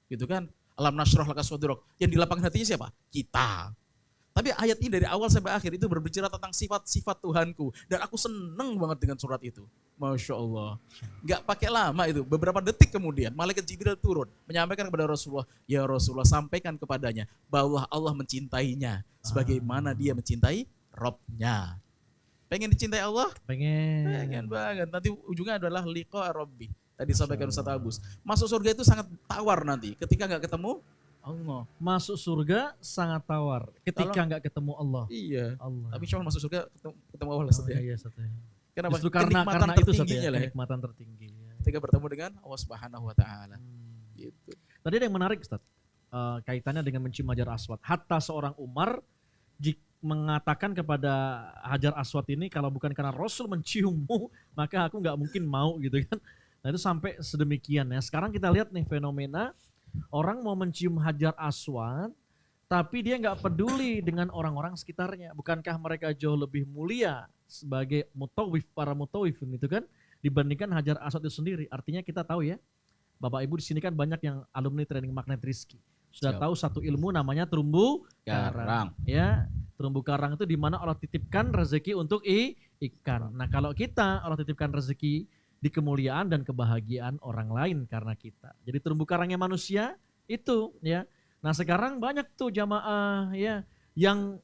Gitu kan? Alam nashrah laka sadrak. Yang di lapangan hatinya siapa? Kita. Tapi ayat ini dari awal sampai akhir itu berbicara tentang sifat-sifat Tuhanku. Dan aku seneng banget dengan surat itu. Masya Allah. Gak pakai lama itu. Beberapa detik kemudian malaikat Jibril turun. Menyampaikan kepada Rasulullah. Ya Rasulullah, sampaikan kepadanya bahwa Allah mencintainya. Sebagaimana dia mencintai Rabbnya. Pengen dicintai Allah? Pengen banget. Nanti ujungnya adalah liqa Rabbi. Tadi sampaikan Ustaz Abus. Masuk surga itu sangat tawar nanti. Ketika gak ketemu Allah. Masuk surga sangat tawar ketika nggak ketemu Allah. Iya. Allah. Tapi cuma masuk surga ketemu Allah saja. Iya, Satya. Kenapa? Justru karena itu Satya, kenikmatan tertinggi. Ketika bertemu dengan Allah Subhanahu wa taala. Gitu. Tadi ada yang menarik Ustaz. Kaitannya dengan mencium Hajar Aswad. Hatta seorang Umar mengatakan kepada Hajar Aswad ini, kalau bukan karena Rasul menciummu, maka aku nggak mungkin mau gitu kan. Nah itu sampai sedemikian ya. Sekarang kita lihat nih fenomena orang mau mencium Hajar Aswad, tapi dia nggak peduli dengan orang-orang sekitarnya. Bukankah mereka jauh lebih mulia sebagai mutawif, para mutawif itu kan, dibandingkan Hajar Aswad itu sendiri. Artinya kita tahu ya, Bapak Ibu di sini kan banyak yang alumni training magnet Rizki. Sudah tahu satu ilmu namanya terumbu karang. Ya, terumbu karang itu di mana Allah titipkan rezeki untuk ikan. Nah kalau kita Allah titipkan rezeki di kemuliaan dan kebahagiaan orang lain karena kita. Jadi terumbu karangnya manusia itu ya. Nah sekarang banyak tuh jamaah ya yang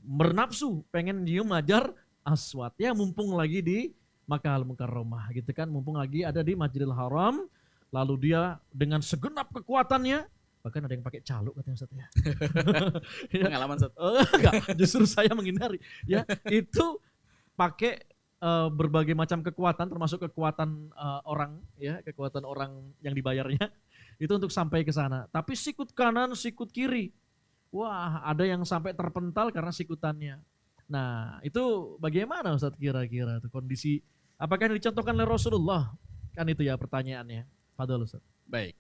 bernafsu pengen nyium Hajar Aswad ya, mumpung lagi di Makkah Al-Mukarramah gitu kan, mumpung lagi ada di Masjidil Haram, lalu dia dengan segenap kekuatannya, bahkan ada yang pakai caluk katanya Ustaz ya. Pengalaman Ustaz. Enggak, justru saya menghindari ya. Itu pakai berbagai macam kekuatan, termasuk kekuatan orang ya, kekuatan orang yang dibayarnya itu untuk sampai ke sana. Tapi sikut kanan, sikut kiri, wah ada yang sampai terpental karena sikutannya. Nah itu bagaimana Ustaz kira-kira itu kondisi? Apakah yang dicontohkan oleh Rasulullah? Kan itu ya pertanyaannya. Fadhol Ustaz. Baik.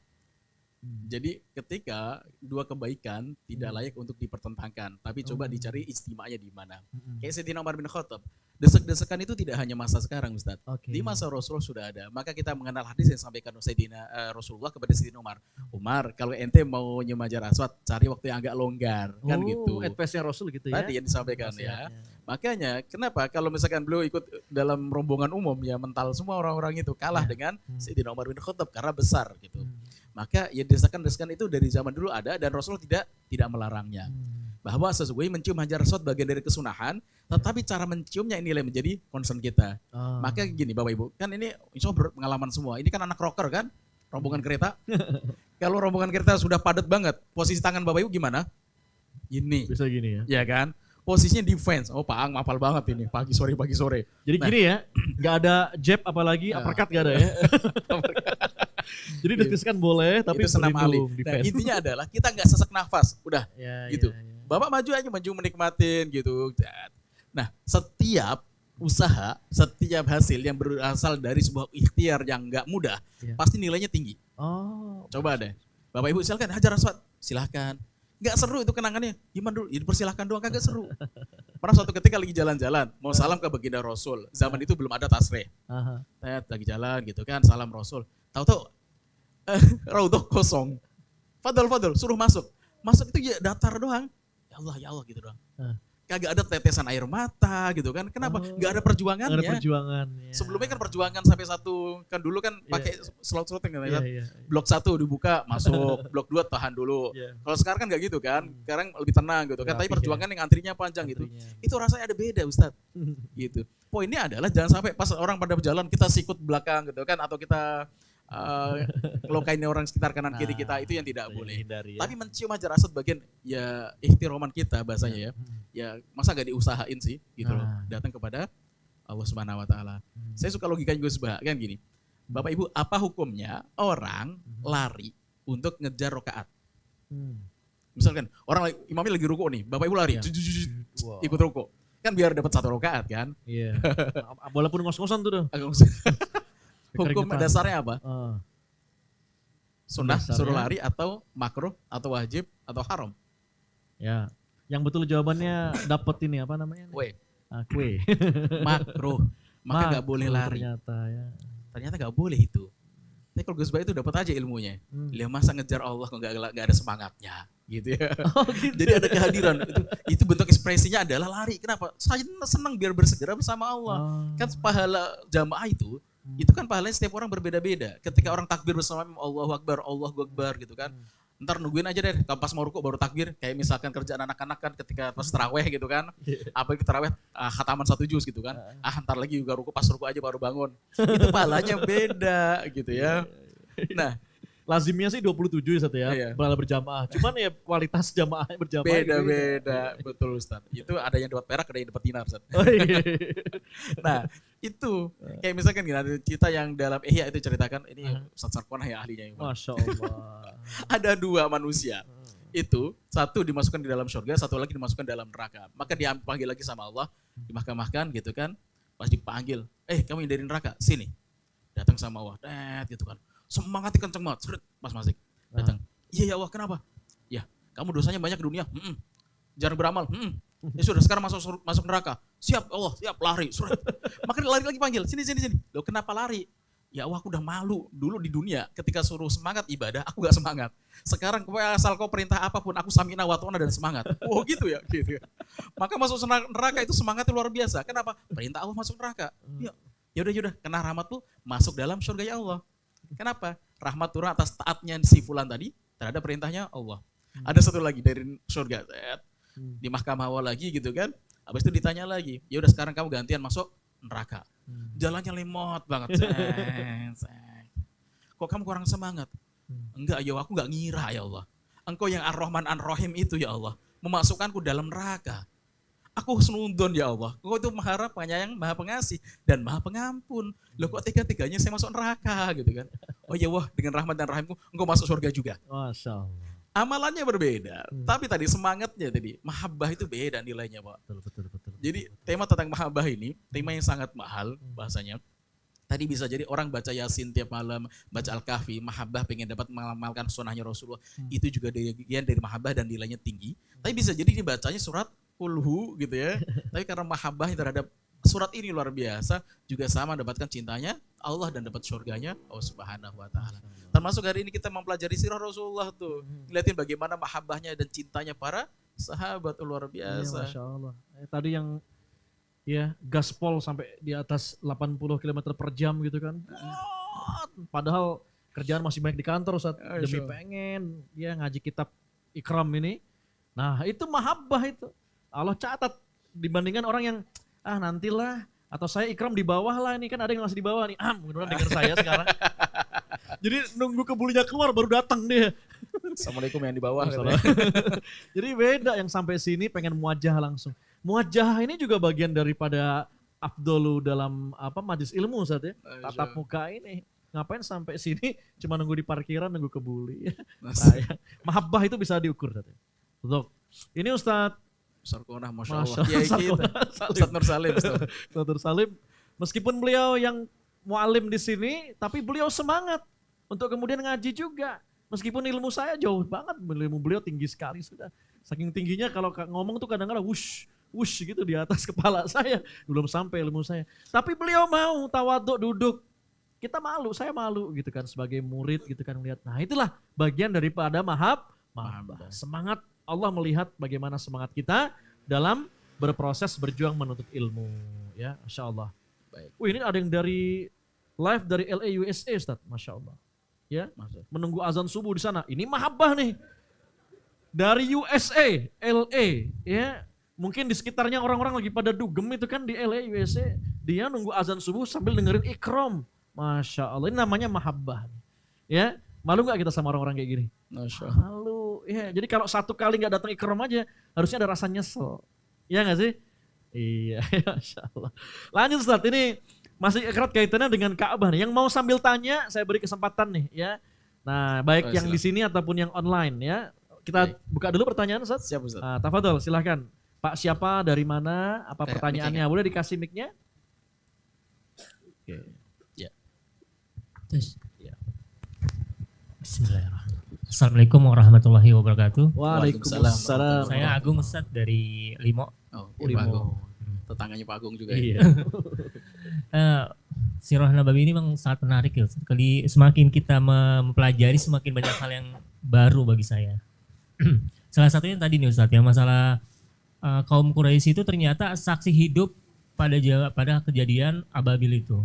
Jadi ketika dua kebaikan tidak layak untuk dipertentangkan, tapi coba dicari istimanya di mana. Kayak Sayyidina Umar bin Khattab, desek-desekan itu tidak hanya masa sekarang, Ustaz. Oke. Di masa Rasulullah sudah ada. Maka kita mengenal hadis yang disampaikan Sayyidina Rasulullah kepada Sayyidina Umar. Umar, kalau ente mau nyium Hajar Aswad, cari waktu yang agak longgar, kan gitu. Advice-nya Rasul gitu ya. Tadi yang disampaikan ya. Nasihatnya. Makanya kenapa kalau misalkan beliau ikut dalam rombongan umum ya mental semua orang-orang itu kalah dengan Sayyidina Umar bin Khattab karena besar gitu. Maka ya desakan-desakan itu dari zaman dulu ada dan Rasulullah tidak melarangnya. Bahwa sesungguhnya mencium Hajar Aswad bagian dari kesunahan, tetapi cara menciumnya inilah yang menjadi concern kita. Maka gini Bapak Ibu, kan ini insya Allah berpengalaman semua. Ini kan anak rocker kan, rombongan kereta. Kalau rombongan kereta sudah padat banget, posisi tangan Bapak Ibu gimana? Ini. Bisa gini ya. Ya kan? Posisinya defense. Oh Pak Ang hafal banget ini, pagi sore. Jadi gini ya, nggak ada jab apalagi uppercut nggak ada ya. Jadi deskan boleh, tapi itu senam alih. berlindung, Nah, defense. intinya adalah kita nggak sesak nafas, udah Ya, gitu. ya, ya. Bapak maju aja, maju menikmatin gitu. Nah, setiap usaha, setiap hasil yang berasal dari sebuah ikhtiar yang nggak mudah, Ya. pasti nilainya tinggi. Oh, Coba deh, Bapak Ibu silakan Hajar Aswad, silahkan. Nggak seru itu kenangannya, gimana dulu? Ya dipersilahkan doang, kagak seru. Pernah suatu ketika lagi jalan-jalan, mau salam ke baginda Rasul. Zaman itu belum ada tasreh. aha. Lagi jalan gitu kan, salam Rasul. Tahu-tahu raudhah kosong. Fadol, suruh masuk. Masuk itu ya datar doang. Ya Allah gitu doang. Kagak ada tetesan air mata gitu kan. Kenapa? Nggak ada perjuangannya. Ada perjuangan. Ya. Sebelumnya kan perjuangan sampai satu, kan dulu kan pakai slot-sloting kan. Iya, iya. Blok 1 dibuka, masuk. Blok 2 tahan dulu. Iya. Kalau sekarang kan nggak gitu kan. Sekarang lebih tenang gitu kan. Tapi Rapih perjuangan yang antrinya panjang gitu. Antrinya. Itu rasanya ada beda Ustadz. Gitu. Poinnya adalah jangan sampai pas orang pada berjalan kita sikut belakang gitu kan. Atau kita ngelokain orang sekitar kanan kiri kita, itu yang tidak boleh. Hindari, ya. Tapi mencium Hajar Aswad bagian ya ikhtiroman kita bahasanya ya. Ya masa gak diusahain sih gitu loh. Datang kepada Allah Subhanahu wa taala. Saya suka logikanya Gus Bah, kan gini. Bapak Ibu, apa hukumnya orang lari untuk ngejar rokaat? Misalkan orang imamnya lagi ruku nih, Bapak Ibu lari, Wow. ikut ruku. Kan biar dapat satu rokaat kan. Iya. Walaupun ngos-ngosan tuh. Hukum Keringetan. dasarnya apa? Sunnah, Dasarnya. suruh lari atau makruh atau wajib atau haram? Ya. Yang betul jawabannya dapat ini apa namanya? Kue, Kue. makruh. Maka nggak boleh Makruh lari. Ternyata ya. Ternyata nggak boleh itu. Tapi kalau Gus Bah itu dapat aja ilmunya. Lihat masa ngejar Allah kok nggak ada semangatnya, gitu ya. Oh, gitu. Jadi ada kehadiran. Itu bentuk ekspresinya adalah lari. Kenapa? Saya senang biar bersegera bersama Allah. Kan pahala jamaah itu kan pahalanya setiap orang berbeda-beda. Ketika orang takbir bersama Allahu Akbar gitu kan. Ntar nungguin aja deh, pas mau rukuk baru takbir. Kayak misalkan kerjaan anak-anak kan ketika pas taraweh gitu kan. Apalagi taraweh khataman 1 juz gitu kan. Ntar lagi juga rukuk, pas rukuk aja baru bangun. Itu pahalanya beda gitu ya. Nah, Lazimnya sih 27 satu ya, Iya. pahala berjamaah. Cuman ya kualitas jamaah berjamaah gitu. beda-beda. Betul Ustaz. Itu ada yang dapat perak, ada yang dapat dinar Ustaz. Oh, iya. Nah, itu kayak misalkan gini, ada cerita yang dalam Ihya itu ceritakan, ini Ustaz Sarkona ya ahlinya. Masya Allah. Ada 2 manusia. Itu satu dimasukkan di dalam surga, satu lagi dimasukkan dalam neraka. Maka dipanggil lagi sama Allah, dimahkamahkan gitu kan. Pas dipanggil, kamu yang dari neraka, sini. Datang sama Allah, gitu kan. Semangatnya kenceng banget, seret, pas masuk. Datang, iya ya Allah, kenapa? Ya, kamu dosanya banyak di dunia. Jarang beramal. Ya sudah, sekarang masuk neraka. Siap Allah, siap, lari. Seret. Maka lari lagi panggil, sini. Loh kenapa lari? Ya Allah, aku udah malu dulu di dunia ketika suruh semangat ibadah, aku gak semangat. Sekarang asal kau perintah apapun, aku samina wa ta'na dan semangat. Oh gitu ya, gitu. Maka masuk neraka itu semangatnya luar biasa. Kenapa? Perintah Allah masuk neraka. Ya udah, kena rahmat tuh masuk dalam surga ya Allah. Kenapa? Rahmat turun atas taatnya si fulan tadi terhadap perintahnya Allah. Ada satu lagi dari surga, di mahkamah Allah lagi gitu kan. Habis itu ditanya lagi, ya udah sekarang kamu gantian masuk neraka. Jalannya lemot banget. Kok kamu kurang semangat? Enggak ya, aku enggak ngira ya Allah. Engkau yang Ar-Rahman Ar-Rahim itu ya Allah, memasukkanku dalam neraka. Aku husnudon ya Allah. Engkau itu maha penyayang, maha pengasih, dan maha pengampun. Loh kok tiga-tiganya saya masuk neraka gitu kan. Oh ya Allah, dengan rahmat dan rahimku, engkau masuk surga juga. Masya Allah. Amalannya berbeda, tapi tadi semangatnya tadi, mahabbah itu beda nilainya Pak. Betul. Jadi tema tentang mahabbah ini, tema yang sangat mahal bahasanya. Tadi bisa jadi orang baca Yasin tiap malam, baca Al-Kahfi, mahabbah pengen dapat mengamalkan sunnahnya Rasulullah. Itu juga bagian dari mahabbah dan nilainya tinggi. Tapi bisa jadi dibacanya surat Kulhu gitu ya. Tapi karena mahabbah terhadap surat ini luar biasa, juga sama mendapatkan cintanya Allah dan dapat surganya Allah Subhanahu wa taala. Termasuk hari ini kita mempelajari sirah Rasulullah tuh. Ngeliatin bagaimana mahabbahnya dan cintanya para sahabat luar biasa. Masya Allah. Tadi yang ya gaspol sampai di atas 80 km per jam gitu kan. Padahal kerjaan masih banyak di kantor Ustaz. Demi pengen dia ngaji kitab Ikram ini. Nah itu mahabbah itu. Allah catat dibandingkan orang yang nantilah atau saya Ikram di bawah lah, ini kan ada yang masih di bawah nih. Mudah-mudahan dengar saya sekarang. Jadi nunggu kebulinya keluar baru datang dia. Assalamualaikum yang di bawah. Jadi beda yang sampai sini pengen muajah langsung. Muajah ini juga bagian daripada afdolu dalam majelis ilmu Ustaz ya. Tatap muka ini. Ngapain sampai sini cuma nunggu di parkiran, nunggu kebuli. Mahabbah itu bisa diukur Ustaz ya. Betul. Ini Ustaz Sarkonah, Masya Allah. Kiai kita, Ustaz Nur Salim. Ustaz Nur Salim, meskipun beliau yang mualim di sini, tapi beliau semangat untuk kemudian ngaji juga. Meskipun ilmu saya jauh banget, ilmu beliau tinggi sekali sudah. Saking tingginya kalau ngomong tuh kadang-kadang wush gitu di atas kepala saya. Belum sampai ilmu saya. Tapi beliau mau tawaduk duduk. Kita malu, saya malu gitu kan sebagai murid gitu kan melihat. Nah itulah bagian daripada mahabbah. Semangat. Allah melihat bagaimana semangat kita dalam berproses berjuang menuntut ilmu. Ya, Masya Allah. Baik. Ini ada yang dari live dari LA USA Ustaz, Masya Allah. Ya, menunggu azan subuh di sana. Ini mahabbah nih. Dari USA, LA, ya. Mungkin di sekitarnya orang-orang lagi pada dugem itu kan di LA USA. Dia nunggu azan subuh sambil dengerin Ikram. Masya Allah, ini namanya mahabbah. Ya, malu gak kita sama orang-orang kayak gini? Masya Allah. Malu. Ya, jadi kalau satu kali gak datang Ikram aja, harusnya ada rasa nyesel. Iya gak sih? Iya, Masya Allah. Lanjut Ustaz, ini masih erat kaitannya dengan Ka'bah nih. Yang mau sambil tanya, saya beri kesempatan nih ya. Nah, baik yang di sini ataupun yang online ya. Kita buka dulu pertanyaan Ustaz. Siap Ustaz. Tafadhol, silahkan. Pak siapa, dari mana, apa pertanyaannya? Boleh dikasih mic-nya? Oke. Ya. Terus. Ya. Bismillahirrahmanirrahim. Assalamualaikum warahmatullahi wabarakatuh. Waalaikumsalam. Saya Agung Ustadz dari Limo. Oh, Pak Agung. Tetangganya Pak Agung juga. Iya. Sirah Nabawi ini memang sangat menarik ya. Kali semakin kita mempelajari semakin banyak hal yang baru bagi saya. Salah satunya tadi nih Ustadz, yang masalah kaum Quraisy itu ternyata saksi hidup pada kejadian Ababil itu.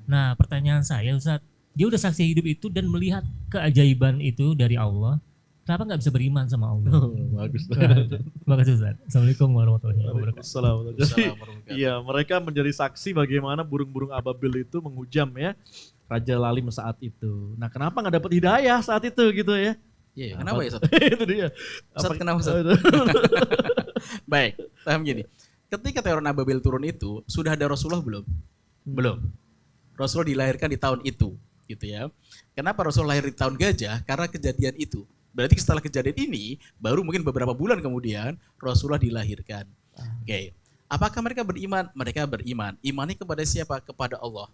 Nah, pertanyaan saya Ustadz, dia udah saksi hidup itu dan melihat keajaiban itu dari Allah. Kenapa nggak bisa beriman sama Allah? Bagus. Terima kasih Ustaz. Assalamualaikum warahmatullahi wabarakatuh. Jadi, iya, mereka menjadi saksi bagaimana burung-burung ababil itu menghujam ya Raja Lalim saat itu. Nah, kenapa nggak dapat hidayah saat itu gitu ya? Iya, kenapa ya Ustaz? Itu dia. Ustaz kenapa Ustaz? Baik, paham gini. Ketika teror Ababil turun itu, sudah ada Rasulullah belum? Belum. Rasulullah dilahirkan di tahun itu. Gitu ya. Kenapa Rasul lahir di tahun gajah? Karena kejadian itu. Berarti setelah kejadian ini, baru mungkin beberapa bulan kemudian Rasulullah dilahirkan. Oke. Apakah mereka beriman? Mereka beriman. Imannya kepada siapa? Kepada Allah.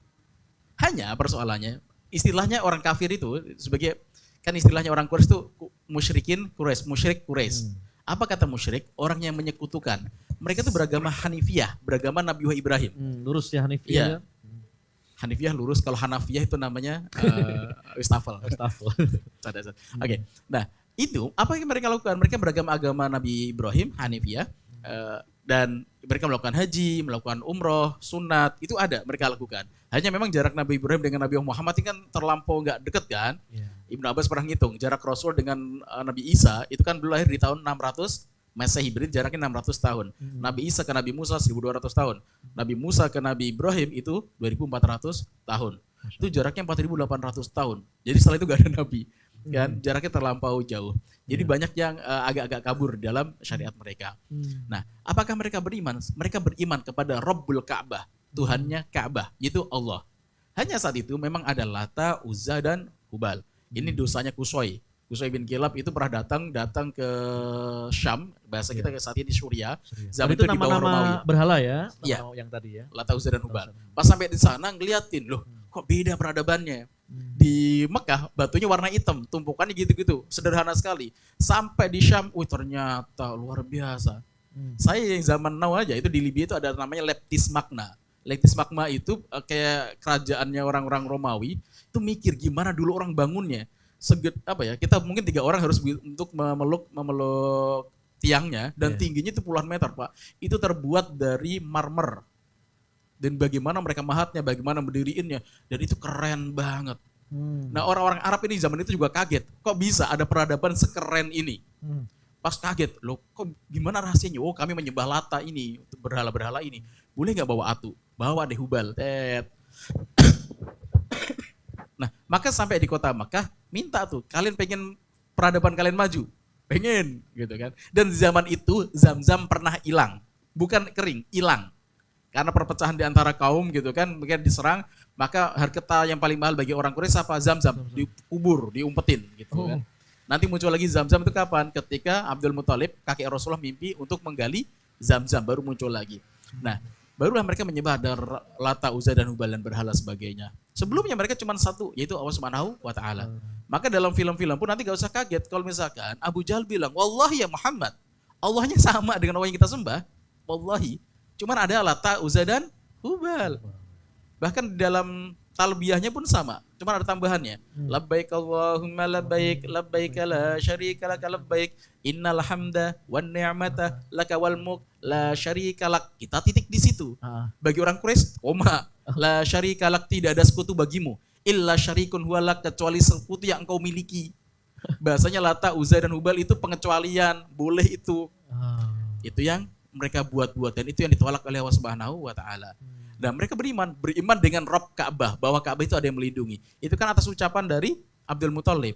Hanya persoalannya, istilahnya orang kafir itu sebagai, kan istilahnya orang Quraisy itu musyrik Quraisy. Apa kata musyrik? Orang yang menyekutukan. Mereka itu beragama Hanifiyah, beragama Nabi Ibrahim. Lurus ya Hanifiyah. Iya. Hanifiyah lurus, kalau Hanafiyah itu namanya Wastafel. Oke. Nah, itu apa yang mereka lakukan? Mereka beragama agama Nabi Ibrahim, Hanifiyah, dan mereka melakukan haji, melakukan umroh, sunat, itu ada mereka lakukan. Hanya memang jarak Nabi Ibrahim dengan Nabi Muhammad ini kan terlampau nggak deket kan? Ibnu Abbas pernah ngitung jarak Rasul dengan Nabi Isa itu kan belum lahir di tahun 600 Masehi, berarti jaraknya 600 tahun. Nabi Isa ke Nabi Musa 1200 tahun. Nabi Musa ke Nabi Ibrahim itu 2400 tahun. Itu jaraknya 4800 tahun. Jadi setelah itu gak ada Nabi. Kan jaraknya terlampau jauh. Jadi banyak yang agak-agak kabur dalam syariat mereka. Nah, apakah mereka beriman? Mereka beriman kepada Rabbul Ka'bah, Tuhannya Ka'bah, yaitu Allah. Hanya saat itu memang ada Lata, Uzza, dan Hubal. Ini dosanya Kusoi. Qusay bin Kilab itu pernah datang ke Syam, bahasa kita saat ini di Suriah. Zaman itu itu di bawah Romawi. nama-nama berhala ya, Iya. nama yang tadi ya. Lata, Uzza dan Hubal. Pas sampai di sana ngeliatin, loh kok beda peradabannya. Di Mekah batunya warna hitam, tumpukannya gitu-gitu, sederhana sekali. Sampai di Syam, ternyata luar biasa. Saya yang zaman now aja itu di Libya itu ada namanya Leptis Magna. Leptis Magna itu kayak kerajaannya orang-orang Romawi, itu mikir gimana dulu orang bangunnya. Kita mungkin 3 orang harus untuk memeluk tiangnya dan tingginya itu puluhan meter, Pak. Itu terbuat dari marmer. Dan bagaimana mereka mahatnya, bagaimana mendiriinnya, dan itu keren banget. Nah, orang-orang Arab ini zaman itu juga kaget, kok bisa ada peradaban sekeren ini. Pas kaget, loh kok gimana rahasianya? Oh, kami menyembah Lata ini, berhala-berhala ini. Boleh nggak bawa atu? Bawa deh Hubal. Nah, maka sampai di kota Makkah, minta tuh, kalian pengen peradaban kalian maju? Pengen, gitu kan. Dan di zaman itu, Zam-Zam pernah hilang. Bukan kering, hilang. Karena perpecahan di antara kaum gitu kan, mungkin diserang, maka harta yang paling mahal bagi orang Quraisy apa? Zam-Zam, dikubur, diumpetin gitu kan. Nanti muncul lagi Zam-Zam itu kapan? Ketika Abdul Muthalib, kakek Rasulullah mimpi untuk menggali Zam-Zam, baru muncul lagi. Nah, barulah mereka menyembah ada Lata, Uzza dan Hubal dan berhala sebagainya. Sebelumnya mereka cuma satu, yaitu Allah Subhanahu wa Ta'ala. Maka dalam film-film pun nanti gak usah kaget kalau misalkan Abu Jahal bilang, wallahi ya Muhammad, Allahnya sama dengan Allah yang kita sembah, wallahi. Cuman ada Lata, Uzza dan Hubal. Bahkan di dalam talbiyahnya pun sama, cuman ada tambahannya. Labbaik Allahumma labbaik, labbaik la syarika laka labbaik, innal hamda wan ni'mata laka wal mulk la syarika lak. Kita titik di situ. Bagi orang Quraisy, la syarika lak, tidak ada sekutu bagimu. Illa syarikun huwa lak, kecuali sekutu yang engkau miliki. Bahasanya Lata, Uzza dan Hubal itu pengecualian, boleh itu. Itu yang mereka buat-buat dan itu yang ditolak oleh Allah Subhanahu wa Ta'ala. Dan mereka beriman dengan Rob Ka'bah, bahwa Ka'bah itu ada yang melindungi. Itu kan atas ucapan dari Abdul Muthalib.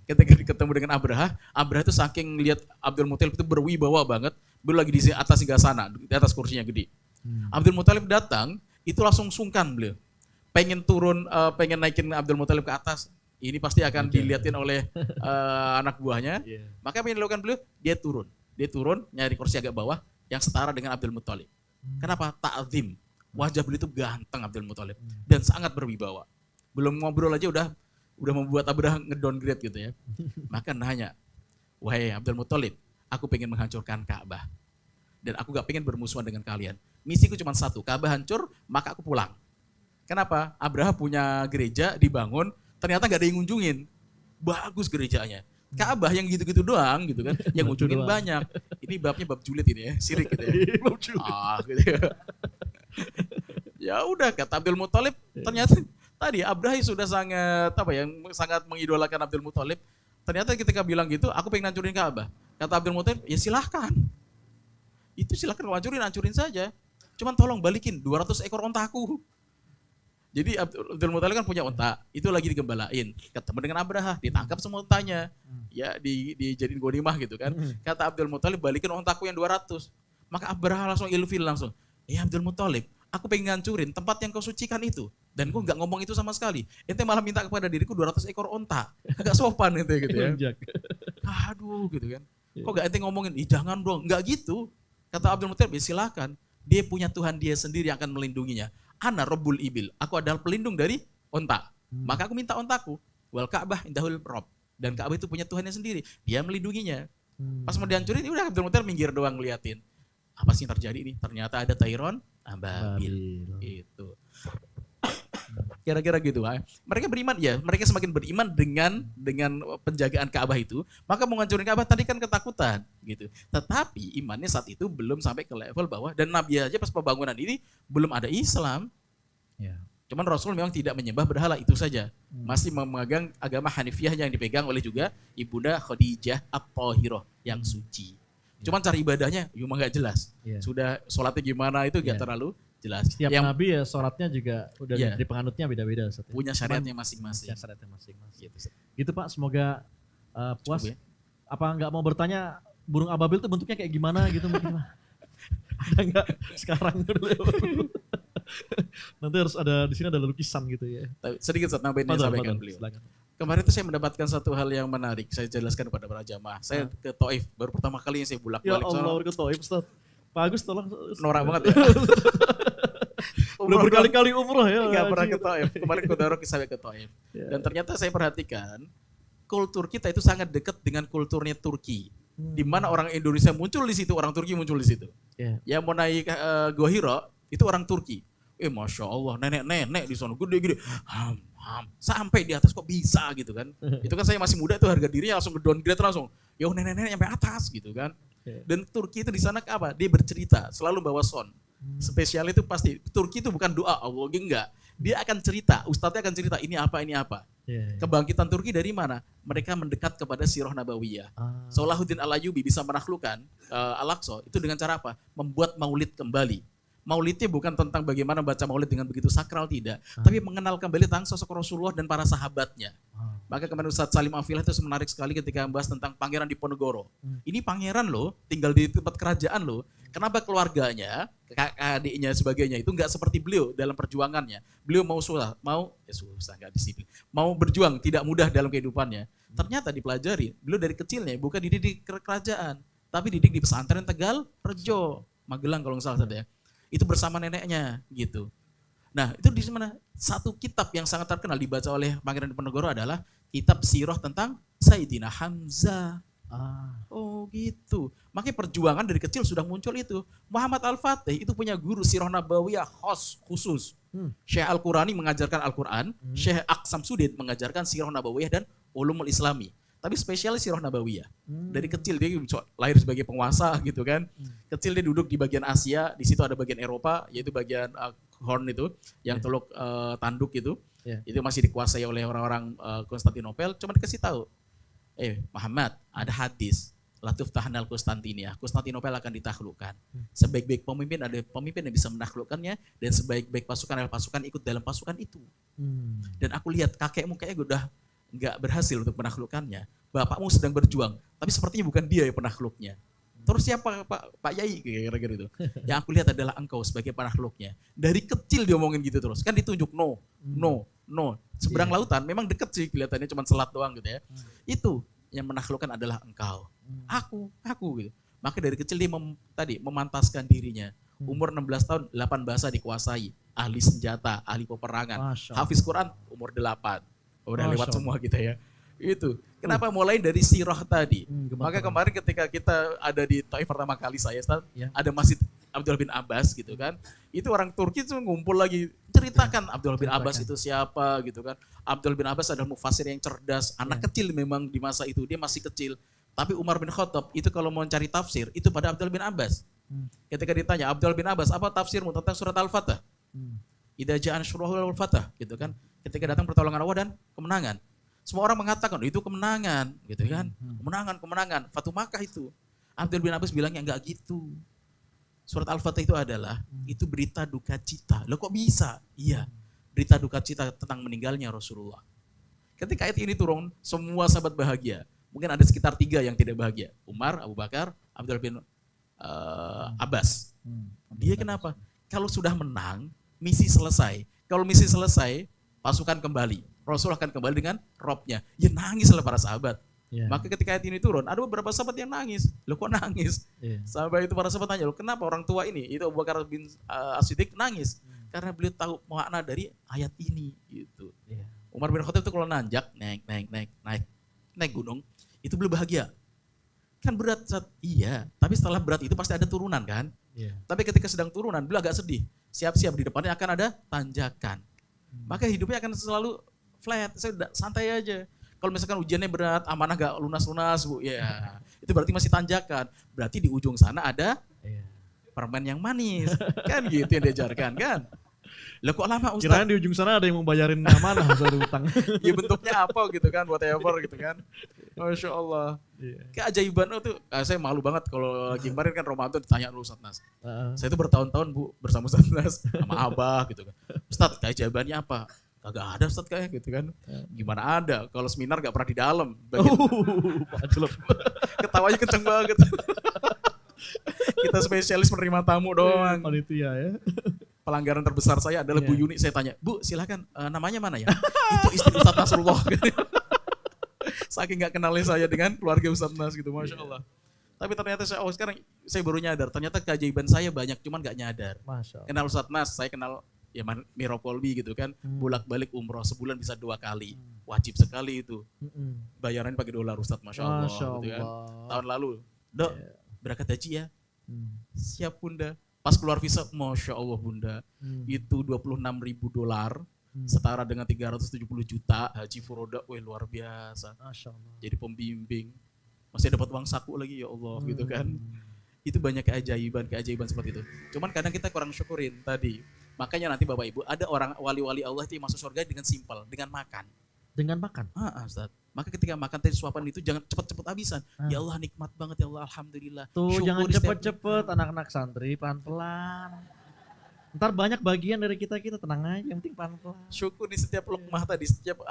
Ketika ketemu dengan Abraha itu saking lihat Abdul Muthalib itu berwibawa banget, beliau lagi di atas singgasana, di atas kursinya gede. Abdul Muthalib datang, itu langsung sungkan beliau. Pengen turun, pengen naikin Abdul Muthalib ke atas. Ini pasti akan dilihatin oleh anak buahnya. Maka apa yang dilakukan beliau? Dia turun, nyari kursi agak bawah, yang setara dengan Abdul Muthalib. Kenapa? Ta'zim. Wajah beliau itu ganteng Abdul Muthalib dan sangat berwibawa. Belum ngobrol aja udah membuat Abraha ngedowngrade gitu ya. Maka nanya, wahai Abdul Muthalib, aku pengen menghancurkan Ka'bah dan aku gak pengen bermusuhan dengan kalian. Misiku cuma satu, Ka'bah hancur, maka aku pulang. Kenapa? Abraha punya gereja dibangun, ternyata gak ada yang ngunjungin. Bagus gerejanya. Ka'bah yang gitu-gitu doang gitu kan, yang ngunjungin banyak. Ini babnya bab julid ini ya, sirik gitu ya. Bab julid. Gitu ya. Ya udah, kata Abdul Muthalib, ternyata tadi Abraha sudah sangat mengidolakan Abdul Muthalib. Ternyata ketika bilang gitu, aku pengen hancurin Ka'bah. Kata Abdul Muthalib, ya silahkan. Itu silahkan hancurin saja. Cuman tolong balikin 200 ekor ontaku. Jadi Abdul Muthalib kan punya unta, itu lagi digembalain, ketemu dengan Abraha, ditangkap semua untanya, ya dijadiin ghanimah gitu kan. Kata Abdul Muthalib, balikin untaku yang 200. Maka Abraha langsung ilfil langsung, Abdul Muthalib, aku pengen ngancurin tempat yang kau sucikan itu, dan kau nggak ngomong itu sama sekali. Ente malah minta kepada diriku 200 ekor unta, agak sopan ente gitu ya. Aduh gitu kan. Kok nggak ente ngomongin, jangan dong, nggak gitu. Kata Abdul Muthalib, ya silakan. Dia punya Tuhan dia sendiri yang akan melindunginya. Ana Rabbul Ibil, aku adalah pelindung dari onta. Maka aku minta ontaku. Wal Ka'bah indahul Rabb. Dan Ka'bah itu punya Tuhannya sendiri. Dia melindunginya. Pas mau dihancurin, udah Abdul Muthalib minggir doang ngeliatin. Apa sih yang terjadi ini? Ternyata ada Tayron Ababil. Itu. Kira-kira gitu. Mereka beriman, ya mereka semakin beriman dengan penjagaan Ka'bah itu. Maka mau ngancurin Ka'bah tadi kan ketakutan gitu. Tetapi imannya saat itu belum sampai ke level bawah. Dan Nabi aja pas pembangunan ini belum ada Islam. Cuman Rasul memang tidak menyembah berhala, itu saja. Masih memegang agama Hanifiyah yang dipegang oleh juga Ibunda Khadijah At-Thahirah yang suci. Cuman cara ibadahnya memang nggak jelas. Sudah sholatnya gimana itu nggak terlalu jelas. Setiap yang nabi ya sholatnya juga udah di penganutnya beda-beda. Punya syariatnya masing-masing. Gitu Pak, semoga puas. Ya? Apa nggak mau bertanya burung ababil itu bentuknya kayak gimana gitu mungkin Pak? Ada nggak sekarang dulu? Nanti harus ada di sini ada lukisan gitu ya. Sedikit nambahin yang sampaikan beliau. Kemarin itu saya mendapatkan satu hal yang menarik. Saya jelaskan kepada para jamaah. Saya ke Taif, baru pertama kali yang saya Ya bolak-balik. Allah, ke Taif Ustaz. Pak Agus tolong. Norak banget ya. Udah berkali-kali umroh ya. Enggak pernah Haji. ke Taif. Kemarin ke Darok saya ke Taif. Ya. Dan ternyata saya perhatikan kultur kita itu sangat dekat dengan kulturnya Turki. Di mana orang Indonesia muncul di situ, orang Turki muncul di situ. Ya. Yang mau naik Gua Hira itu orang Turki. Masya Allah, nenek-nenek di sana gede-gede. Sampai di atas kok bisa gitu kan. Itu kan saya masih muda tuh harga dirinya langsung ke downgrade langsung. Yo nenek-nenek sampai atas gitu kan. Dan Turki itu di sana apa? Dia bercerita, selalu bawa son. Spesial itu pasti. Turki itu bukan doa, Allah enggak. Dia akan cerita, ustadznya akan cerita ini apa, ini apa. Kebangkitan Turki dari mana? Mereka mendekat kepada Sirah Nabawiyah. Salahuddin Al-Ayyubi bisa menaklukkan Al-Aqsa itu dengan cara apa? Membuat maulid kembali. Maulidnya bukan tentang bagaimana baca maulid dengan begitu sakral, tidak. Tapi mengenal kembali tentang sosok Rasulullah dan para sahabatnya. Maka kemarin Ustadz Salim Afilah itu menarik sekali ketika membahas tentang Pangeran Diponegoro. Ini pangeran loh, tinggal di tempat kerajaan loh. Kenapa keluarganya, kakak adiknya, sebagainya itu nggak seperti beliau dalam perjuangannya. Beliau mau nggak disiplin. Mau berjuang, tidak mudah dalam kehidupannya. Ternyata dipelajari, beliau dari kecilnya bukan dididik di kerajaan, tapi didik di pesantren Tegal Rejo, Magelang kalau nggak salah ya. Itu bersama neneknya gitu. Nah itu di mana satu kitab yang sangat terkenal dibaca oleh Pangeran Diponegoro adalah kitab sirah tentang Sayyidina Hamzah. Oh gitu. Makanya perjuangan dari kecil sudah muncul itu. Muhammad Al-Fatih itu punya guru sirah nabawiyah khusus. Syekh Al-Qurani mengajarkan Al-Quran, Syekh Aqsam Sudin mengajarkan sirah nabawiyah dan ulumul islami. Tapi spesialis sirah nabawiyah. Dari kecil dia lahir sebagai penguasa gitu kan. Kecil dia duduk di bagian Asia, di situ ada bagian Eropa, yaitu bagian Horn itu, yang teluk tanduk itu. Itu masih dikuasai oleh orang-orang Konstantinopel. Cuma dikasih tahu, Muhammad, ada hadis, Latuf Tahanal Konstantinia, Konstantinopel akan ditaklukkan. Sebaik-baik pemimpin ada pemimpin yang bisa menaklukkannya, dan sebaik-baik pasukan adalah pasukan ikut dalam pasukan itu. Dan aku lihat kakekmu kayaknya udah nggak berhasil untuk menaklukkannya. Bapakmu sedang berjuang, tapi sepertinya bukan dia yang penakluknya. Terus siapa Pak Yai kira-kira itu? Yang aku lihat adalah engkau sebagai penakluknya. Dari kecil dia ngomongin gitu terus, kan ditunjuk no. Seberang lautan memang deket sih kelihatannya cuma selat doang gitu ya. Itu yang menaklukkan adalah engkau. Aku gitu. Maka dari kecil dia memantaskan dirinya. Umur 16 tahun, 8 bahasa dikuasai. Ahli senjata, ahli peperangan. Hafiz Quran umur 8. Udah lewat semua kita ya. Itu. Kenapa mulai dari sirah tadi? Maka kemarin ketika kita ada di Taif pertama kali ada Masjid Abdullah bin Abbas gitu kan. Itu orang Turki tuh ngumpul lagi ceritakan Abdullah bin Abbas itu siapa gitu kan. Abdullah bin Abbas adalah mufasir yang cerdas, anak kecil memang di masa itu, dia masih kecil. Tapi Umar bin Khattab itu kalau mau cari tafsir itu pada Abdullah bin Abbas. Ketika ditanya Abdullah bin Abbas, apa tafsirmu tentang surat Al-Fatah? Idza ja'a nasrul Fatah gitu kan. Ketika datang pertolongan Allah dan kemenangan. Semua orang mengatakan itu kemenangan gitu kan. Kemenangan. Fatu Makkah itu. Abdul bin Abbas bilangnya enggak gitu. Surat Al-Fatah itu adalah itu berita duka cita. Loh kok bisa? Iya. Berita duka cita tentang meninggalnya Rasulullah. Ketika ayat ini turun, semua sahabat bahagia. Mungkin ada sekitar 3 yang tidak bahagia. Umar, Abu Bakar, Abdul bin Abbas. Dia kenapa? Kalau sudah menang, misi selesai. Kalau misi selesai, pasukan kembali. Rasul akan kembali dengan robnya. Ya nangislah para sahabat. Maka ketika ayat ini turun, ada beberapa sahabat yang nangis. Loh kok nangis? Sahabat itu para sahabat tanya, loh kenapa orang tua ini? Itu Abu Bakar bin As-Siddiq nangis. Karena beliau tahu makna dari ayat ini. Gitu. Umar bin Khattab itu kalau nanjak, naik gunung, itu beliau bahagia. Kan berat, iya. Tapi setelah berat itu pasti ada turunan kan? Tapi ketika sedang turunan, beliau agak sedih. Siap-siap di depannya akan ada tanjakan. Maka hidupnya akan selalu flat, santai aja. Kalau misalkan ujiannya berat, amanah gak lunas-lunas, Bu, ya itu berarti masih tanjakan. Berarti di ujung sana ada permen yang manis. Kan gitu yang diajarkan kan. Lah kok lama Ustaz? Kirain di ujung sana ada yang mau bayarin amanah, Ustaz, utang. Ya bentuknya apa gitu kan, whatever gitu kan. Masya Allah. Keajaiban itu, saya malu banget kalau lagi kemarin kan Ramadan ditanya dulu Ustaz Nas. Saya itu bertahun-tahun Bu bersama Ustaz Nas, sama Abah gitu kan. Ustaz keajaibannya apa? Kagak ada Ustaz kayak gitu kan. Gimana ada? Kalau seminar gak pernah di dalam. Ketawanya kenceng banget. Kita spesialis menerima tamu doang. Panitia ya. Pelanggaran terbesar saya adalah Bu Yuni. Saya tanya, Bu silakan namanya mana ya? Itu istri Ustaz Nasrullah. Saking nggak kenalnya saya dengan keluarga Ustaz Nas gitu, Masya Allah. Tapi ternyata sekarang saya baru nyadar, ternyata keajaiban saya banyak, cuman nggak nyadar. Masya Allah. Kenal Ustaz Nas, saya kenal ya Miro Kolbi gitu kan, bolak-balik umroh sebulan bisa 2 kali, wajib sekali itu. Bayarannya pakai dolar Ustaz, Masya Allah. Gitu kan. Tahun lalu, Dok, berangkat haji ya? Siap Bunda. Pas keluar visa, Masya Allah Bunda, itu $26.000, setara dengan 370 juta, haji furoda, wih luar biasa. Masya Allah. Jadi pembimbing. Masih dapat uang saku lagi ya Allah gitu kan. Itu banyak keajaiban seperti itu. Cuman kadang kita kurang syukurin tadi. Makanya nanti Bapak Ibu ada orang wali-wali Allah itu yang masuk surga dengan simpel, dengan makan. Dengan makan? Ustaz. Maka ketika makan tadi suapan itu jangan cepat-cepat habisan. Ya Allah nikmat banget ya Allah, alhamdulillah. Tuh Syukur jangan setiap- cepet-cepet anak-anak santri, pelan-pelan. Ntar banyak bagian dari kita tenang aja, yang penting pelan-pelan. Syukur di setiap lukmah tadi, setiap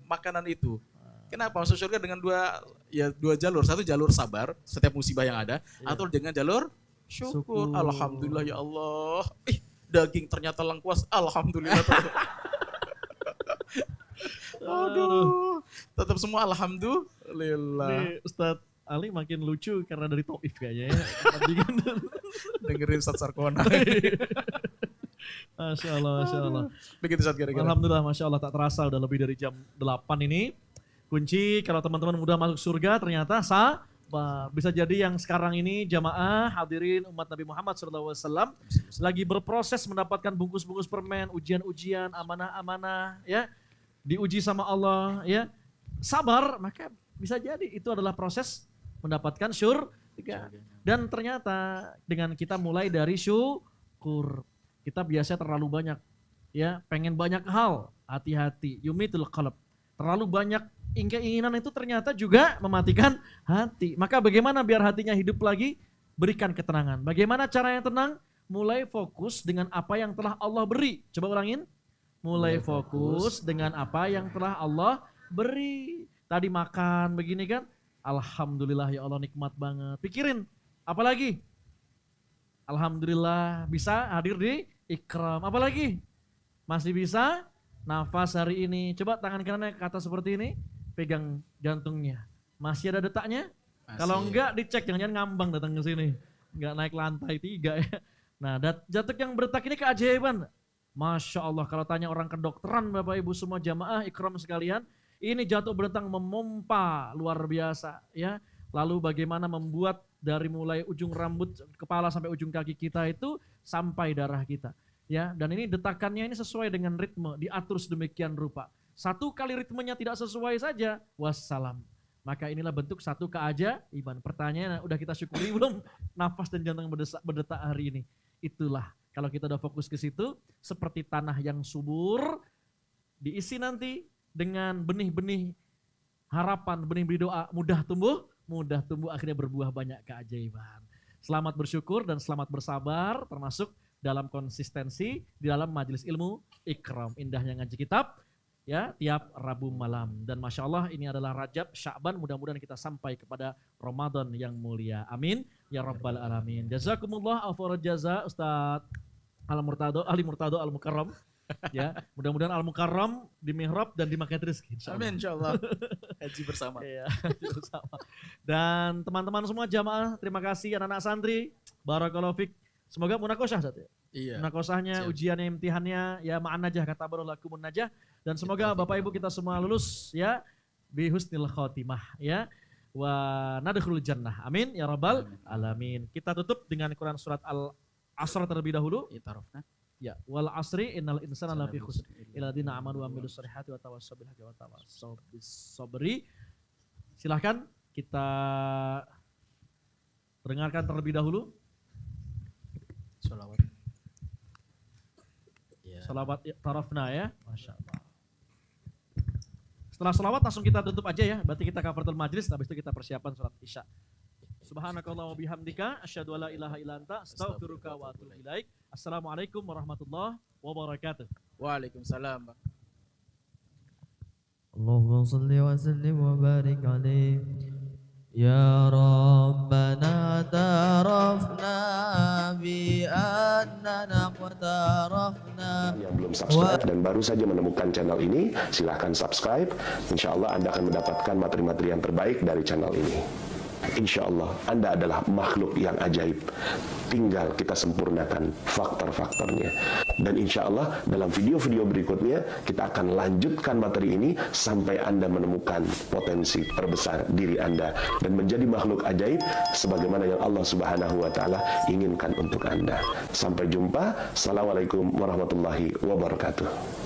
makanan itu. Kenapa? Masuk surga dengan dua jalur. Satu jalur sabar setiap musibah yang ada, atau dengan jalur syukur. Alhamdulillah ya Allah. Daging ternyata lengkuas. Alhamdulillah. Aduh. Tetap semua alhamdulillah. Nih Ustadz Ali makin lucu karena dari Taif kayaknya ya. Dengerin Ustadz Sarkona. Masya Allah, Masya Allah. Begitu Ustadz kira-kira. Alhamdulillah, Masya Allah tak terasa udah lebih dari jam 8 ini. Kunci kalau teman-teman mudah masuk surga ternyata sabar. Bisa jadi yang sekarang ini jamaah hadirin umat Nabi Muhammad SAW lagi berproses mendapatkan bungkus-bungkus permen, ujian-ujian, amanah-amanah, ya, diuji sama Allah, ya, sabar, maka bisa jadi itu adalah proses mendapatkan syurga. Dan ternyata dengan kita mulai dari syukur, kita biasanya terlalu banyak, ya, pengen banyak hal, hati-hati, yumitul qalb, terlalu banyak keinginan itu ternyata juga mematikan hati. Maka bagaimana biar hatinya hidup lagi? Berikan ketenangan. Bagaimana cara yang tenang? Mulai fokus dengan apa yang telah Allah beri. Coba ulangin. Mulai fokus dengan apa yang telah Allah beri. Tadi makan begini kan? Alhamdulillah ya Allah nikmat banget. Pikirin, apa lagi? Alhamdulillah bisa hadir di ikram. Apa lagi? Masih bisa nafas hari ini. Coba tangan kanannya ke atas seperti ini. Pegang jantungnya. Masih ada detaknya? Kalau enggak dicek, jangan-jangan ngambang datang ke sini. Enggak naik lantai 3 ya. Nah, jantung yang berdetak ini keajaiban. Masya Allah, kalau tanya orang kedokteran Bapak Ibu semua jamaah ikram sekalian, ini jantung berdetak memompa luar biasa ya. Lalu bagaimana membuat dari mulai ujung rambut kepala sampai ujung kaki kita itu sampai darah kita. Ya, dan ini detakannya ini sesuai dengan ritme, diatur sedemikian rupa. Satu kali ritmenya tidak sesuai saja, wassalam. Maka inilah bentuk satu keajaiban. Pertanyaan, udah kita syukuri belum nafas dan jantung berdetak hari ini? Itulah, kalau kita udah fokus ke situ, seperti tanah yang subur, diisi nanti dengan benih-benih harapan, benih-benih doa, mudah tumbuh, akhirnya berbuah banyak keajaiban. Selamat bersyukur dan selamat bersabar, termasuk dalam konsistensi di dalam majelis ilmu ikram. Indahnya ngaji kitab, ya, tiap Rabu malam. Dan Masya Allah ini adalah Rajab, Sya'ban, mudah-mudahan kita sampai kepada Ramadan yang mulia. Amin. Ya Rabbal Alamin. Jazakumullah afar jaza Ustaz Ali Murtado Al-Mukarram. Ya, mudah-mudahan Al-Mukarram di mihrab dan dimakai rezeki. Amin insyaallah. Haji bersama. Iya, bersama. Dan teman-teman semua jamaah, terima kasih anak-anak santri. Barakallahu fik. Semoga munakosyah Ustaz ya. Iya. Munakosyahnya, ujiannya, imtihannya, ya ma'an najah, kata barolakumun najah. Dan semoga Bapak Ibu kita semua lulus ya bi husnil khotimah ya. Wa nadkhulul jannah. Amin ya rabbal alamin. Kita tutup dengan Quran surat Al-Asr terlebih dahulu. Ya, wal asri innal insana lafi khusr illa ladzina amanu wa amilus solihati wa tawassaw bil haqqi wa tawassaw bis sabri. Silahkan kita dengarkan terlebih dahulu. Sholawat. Salawat tarafna ya. Masya Allah. Setelah salawat langsung kita tutup aja ya. Berarti kita kafaratul majlis, habis itu kita persiapan sholat isya. Subhanakallah wa bihamdika asyhadu alla ilaha illa anta astaghfiruka wa atubu ilaik. Assalamualaikum warahmatullahi wabarakatuh. Waalaikumsalam. Allahumma salli wa sallim wa barik alaihi. Ya Rabbana tarafna bi annana qtarafna belum subscribe dan baru saja menemukan channel ini, silahkan subscribe. Insya Allah Anda akan mendapatkan materi-materi yang terbaik dari channel ini. Insya Allah Anda adalah makhluk yang ajaib. Tinggal kita sempurnakan faktor-faktornya. Dan insya Allah dalam video-video berikutnya kita akan lanjutkan materi ini sampai Anda menemukan potensi terbesar diri Anda dan menjadi makhluk ajaib sebagaimana yang Allah Subhanahu wa Ta'ala inginkan untuk Anda. Sampai jumpa. Assalamualaikum warahmatullahi wabarakatuh.